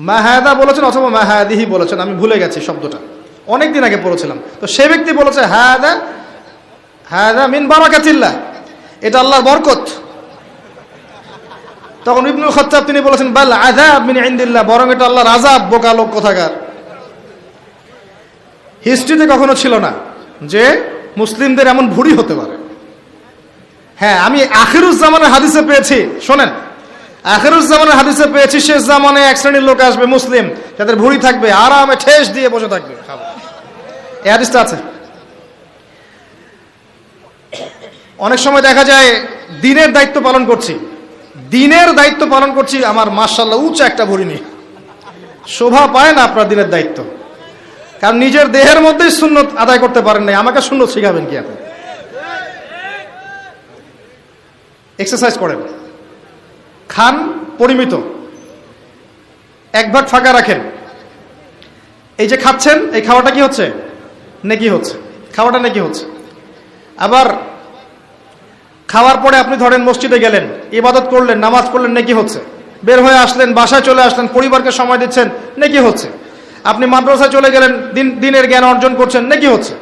মা হাদা বলেছেন, অথবা মা হাদিহি বলেছেন, আমি ভুলে গেছি শব্দটা, অনেকদিন আগে পড়েছিলাম। তো সে ব্যক্তি বলেছে হাদা, হাদা মিন বারাকাতিল্লাহ, এটা আল্লাহর বরকত। তখন ইবনুল খাত্তাব তিনি বলেছেন বাল আযাব মিন ইনদিল্লাহ, বরং এটা আল্লাহর আযাব, বোকা লোক কোথাকার। হিস্ট্রিতে কখনো ছিল না যে মুসলিমদের এমন ভুঁড়ি হতে পারে। হ্যাঁ, আমি আখিরুজ্জামানের হাদিসে পেয়েছি, শোনেন, আখিরুজ্জামানের হাদিসে পেয়েছি শেষ জামানে এক শ্রেণীর লোক আসবে মুসলিম, যাদের ভুঁড়ি থাকবে, আরামে ঠেস দিয়ে বসে থাকবে। এই হাদিসটা আছে। অনেক সময় দেখা যায় দিনের দায়িত্ব পালন করছি, দিনের দায়িত্ব পালন করছি, আমার মাশাআল্লাহ উঁচা একটা ভুঁড়ি নেই, শোভা পায় না আপনার দিনের দায়িত্ব, কারণ নিজের দেহের মধ্যেই সুন্নত আদায় করতে পারেন নাই, আমাকে সুন্নত শিখাবেন কি আপনি? এক্সারসাইজ করেন, খান পরিমিত, এক ভাগ ফাঁকা রাখেন। এই যে খাচ্ছেন, এই খাওয়াটা কি হচ্ছে? নেকি হচ্ছে, খাওয়াটা নেকি হচ্ছে। আবার খাওয়ার পরে আপনি ধরেন মসজিদে গেলেন, ইবাদত করলেন, নামাজ পড়লেন, নেকি হচ্ছে। বের হয়ে আসলেন, বাসায় চলে আসলেন, পরিবারকে সময় দিচ্ছেন, নেকি হচ্ছে। আপনি মাদ্রাসায় চলে গেলেন, দিনের জ্ঞান অর্জন করছেন, নেকি হচ্ছে।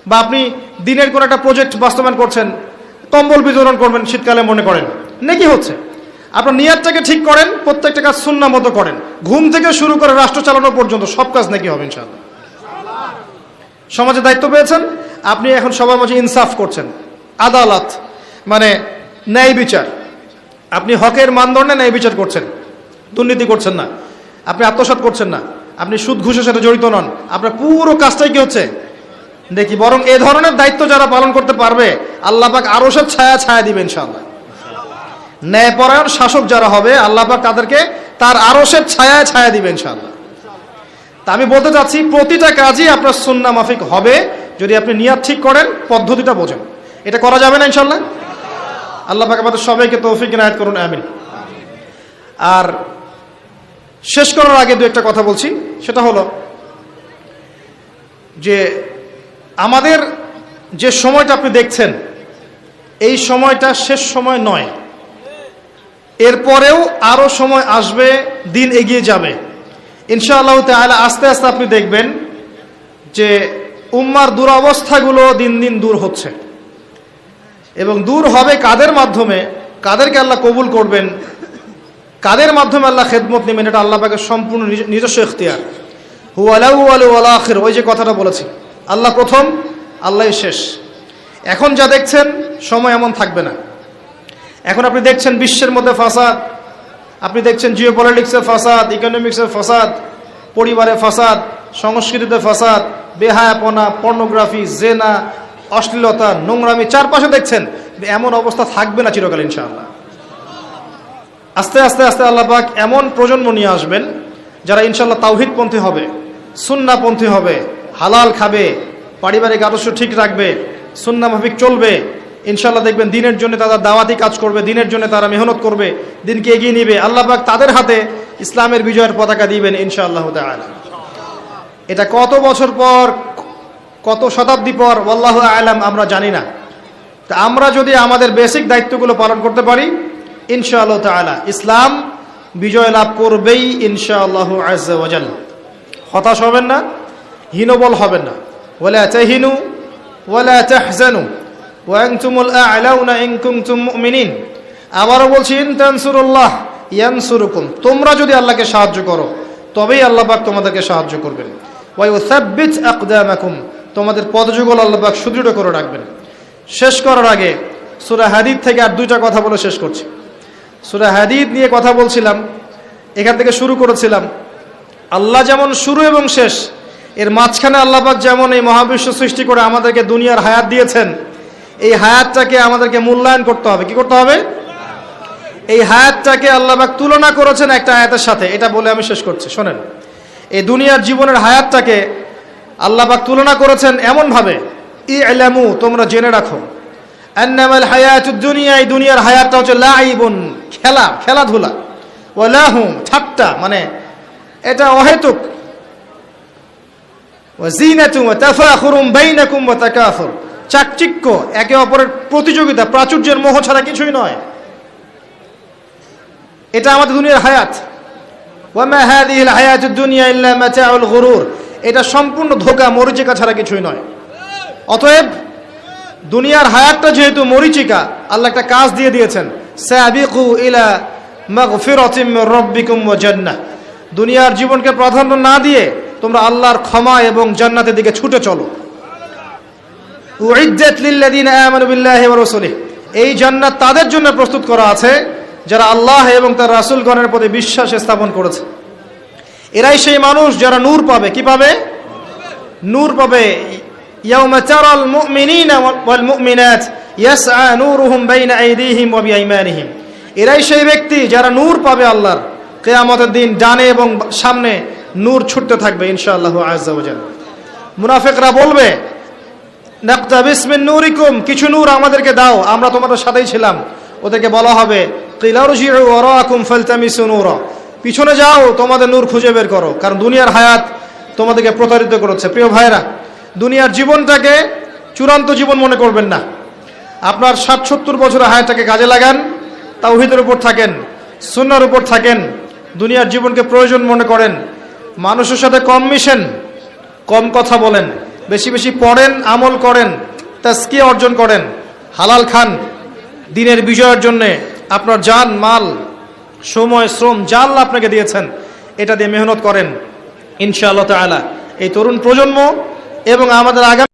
বা আপনি দিনের কোনো একটা প্রজেক্ট বাস্তবায়ন করছেন, কম্বল বিতরণ করবেন শীতকালে, মনে করেন, নেকি হচ্ছে। আপনার নিয়তটাকে ঠিক করেন, প্রত্যেকটা কাজ সুন্নাহ মতো করেন, ঘুম থেকে শুরু করে রাষ্ট্র চালানো পর্যন্ত সব কাজ নেকি হবে ইনশাআল্লাহ। সমাজে দায়িত্ব পেয়েছেন, আপনি এখন সবার মাঝে ইনসাফ করছেন, আদালত মানে ন্যায় বিচার, আপনি হকের মানদণ্ডে ন্যায় বিচার করছেন, দুর্নীতি করছেন না, আপনি আত্মসাৎ করছেন না, আপনি সুদ ঘুষের সাথে জড়িত নন, আপনার পুরো কাজটাই কি হচ্ছে? দেখি। বরং এ ধরনের দায়িত্ব যারা পালন করতে পারবে, আল্লাহ পাক আরশের ছায়া ছায়া দিবে ইনশাআল্লাহ। ন্যায়পরায়ণ শাসক যারা হবে, আল্লাহ পাক তাদেরকে তার আরশের ছায়ায় ছায়া দিবে ইনশাআল্লাহ। তা আমি বলতে চাচ্ছি, প্রতিটা কাজই আপনার সুন্নাহ মাফিক হবে যদি আপনি নিয়ত ঠিক করেন, পদ্ধতিটা বোঝেন। এটা করা যাবে না ইনশাআল্লাহ? আল্লাহ পাক আমাদের সবাইকে তৌফিক ইনায়াত করুন, আমিন। আর শেষ করার আগে দু একটা কথা বলছি, সেটা হলো যে আমাদের যে সময়টা আপনি দেখছেন, এই সময়টা শেষ সময় নয়, এরপরেও আরো সময় আসবে, দিন এগিয়ে যাবে ইনশাআল্লাহ তাআলা। আস্তে আস্তে আপনি দেখবেন যে উম্মার দুরবস্থাগুলো দিন দিন দূর হচ্ছে, এবং দূর হবে কাদের মাধ্যমে, কাদেরকে আল্লাহ কবুল করবেন, কাদের মাধ্যমে আল্লাহ খেদমত নেবেন, এটা আল্লাহ পাকের সম্পূর্ণ নিজস্ব ইখতিয়ার। হুয়াল আউয়ালু ওয়াল আখির, ওই যে কথাটা বলেছি, আল্লাহ প্রথম, আল্লাহ শেষ। এখন যা দেখছেন, সময় এমন থাকবে না। এখন আপনি দেখছেন বিশ্বের মধ্যে ফাসাদ, আপনি দেখছেন জিওপলিটিক্সের ফাসাদ, ইকোনমিক্সের ফাসাদ, পরিবারে ফাসাদ, সংস্কৃতিতে ফাসাদ, বেহায়াপনা, পর্নোগ্রাফি, জেনা, অশ্লীলতা, নোংরামি চারপাশে দেখছেন। এমন অবস্থা থাকবে না চিরকাল ইনশাআল্লাহ। আস্তে আস্তে আস্তে আল্লাহ পাক এমন প্রজন্ম নিয়ে আসবেন যারা ইনশাআল্লাহ তাওহীদপন্থী হবে, সুন্নাহপন্থী হবে, হালাল খাবে, পারিবারিক আদর্শ ঠিক রাখবে, সুন্নাহ মাফিক চলবে। ইনশাআল্লাহ দেখবেন দিনের জন্য তারা দাওয়াতি কাজ করবে, দিনের জন্য তারা মেহনত করবে, দিনকে এগিয়ে নিবে। আল্লাহ পাক তাদের হাতে ইসলামের বিজয়ের পতাকা দিবেন ইনশাআল্লাহ তাআলা। এটা কত বছর পর, কত শতাব্দী পর, আল্লাহু আ'লাম, আমরা জানি না। তা আমরা যদি আমাদের বেসিক দায়িত্বগুলো পালন করতে পারি, ইনশাআল্লাহ তাআলা ইসলাম বিজয় লাভ করবেই ইনশাআল্লাহ আযজা ওয়া জাল্লা। হতাশ হবেন না, হীনবল হবেন না। ওয়ালা তাহিনু ওয়ালা তাহজানু ওয়া আনতুমুল আ'লাউনা ইন কুনতুম মুমিনিন। আবারও বলছি, ইন তানসুরুল্লাহ ইয়ানসুরুকুম, তোমরা যদি আল্লাহকে সাহায্য করো তবেই আল্লাহ পাক তোমাদেরকে সাহায্য করবেন। ওয়া ইউসাব্বিত আকদামাকুম, তোমাদের পদযুগল আল্লাহ পাক সুদৃঢ় করে রাখবেন। শেষ করার আগে সূরা হাদীদ থেকে আর দুইটা কথা বলে শেষ করছি। সূরা হাদীদ নিয়ে কথা বলছিলাম, এখান থেকে শুরু করেছিলাম। আল্লাহ যেমন শুরু এবং শেষ, এর মাঝখানে আল্লাহ পাক যেমন এই মহাবিশ্ব সৃষ্টি করে আমাদেরকে দুনিয়ার হায়াত দিয়েছেন, এই হায়াতটাকে আমাদেরকে মূল্যায়ন করতে হবে। কি করতে হবে? এই হায়াতটাকে আল্লাহ পাক তুলনা করেছেন একটা আয়াতের সাথে। এটা বলে আমি শেষ করছি, শোনেন। এই দুনিয়ার জীবনের হায়াতটাকে আল্লাহ পাক তুলনা করেছেন এমন ভাবে, ই'লামু, তোমরা জেনে রাখো, আন্নামাল হায়াতুদ দুনিয়া, এই দুনিয়ার হায়াতটা হচ্ছে লাইবুন, খেলা, খেলাধুলা, ওয়া লাহুম, ঠাট্টা, মানে এটা অহেতুক, ওয়া জিনাতুন ওয়া তাফাখুরুম বাইনাকুম ওয়া তাকাসুর, চাকচিক্য, একে অপরের প্রতিযোগিতা, প্রাচুর্যের মোহ ছাড়া কিছুই নয়। এটা আমাদের দুনিয়ার হায়াত। ওয়া মা হাযিহিল হায়াতুদ দুনিয়া ইল্লা মাতাউল গুরুর, এটা সম্পূর্ণ ধোঁকা, মরিচিকা ছাড়া কিছুই নয়। অতএব দুনিয়ার হায়াতটা যেহেতু মরিচিকা, আল্লাহ একটা কাজ দিয়ে দিয়েছেন, সাবিকু ইলা মাগফিরাতিম মির রাব্বিকুম ওয়া জান্নাহ, দুনিয়ার জীবনকে প্রাধান্য না দিয়ে তোমরা আল্লাহর ক্ষমা এবং জান্নাতের দিকে ছুটে চলো। উইদ্দাত লিল্লাযিনা আমানু বিল্লাহি ওয়া রাসূলিহি, এই জান্নাত তাদের জন্য প্রস্তুত করা আছে যারা আল্লাহ এবং তার রাসূলগণের প্রতি বিশ্বাস স্থাপন করেছে। এরাই সেই মানুষ যারা নূর পাবে। কি পাবে? নূর পাবে। ইয়াউমা তারাল মুমিনিনা ওয়াল মুমিনাত ইয়াসআ নূরুহুম বাইনা আইদিহিম ওয়া বিআইমানিহিম, এরাই সেই ব্যক্তি যারা নূর পাবে আল্লাহর। কিয়ামতের দিন ডানে এবং সামনে নূর ছুটতে থাকবে ইনশাআল্লাহু আযজা ওয়া জাল্লা। মুনাফিকরা বলবে, নাকতাবিস মিন নূরিকুম, কিছু নূর আমাদেরকে দাও, আমরা তোমাদের সাথেই ছিলাম। ওদেরকে বলা হবে, কিলা রজিউ ওয়ারাকুম ফালতামিসু নূরা, পিছনে যাও, তোমাদের নূর খুঁজে বের করো, কারণ দুনিয়ার হায়াত তোমাদেরকে প্রতারিত করেছে। প্রিয় ভাইরা, দুনিয়ার জীবনটাকে চূড়ান্ত জীবন মনে করবেন না। আপনার ৬০-৭০ বছরের হায়াতটাকে কাজে লাগান, তাওহীদের উপর থাকেন, সুন্নাহর উপর থাকেন, দুনিয়ার জীবনকে প্রয়োজন মনে করেন, মানুষের সাথে কম মিশেন, কম কথা বলেন, বেশি বেশি পড়েন, আমল করেন, তাজকিয়া অর্জন করেন, হালাল খান, দিনের বিজয়ের জন্যে আপনার জান, মাল, সময়, শ্রম যা আল্লাহ আপনাকে দিয়েছেন এটা দিয়ে মেহনত করেন। ইনশাআল্লাহ তাআলা এই তরুণ প্রজন্ম এবং আমাদের আগামী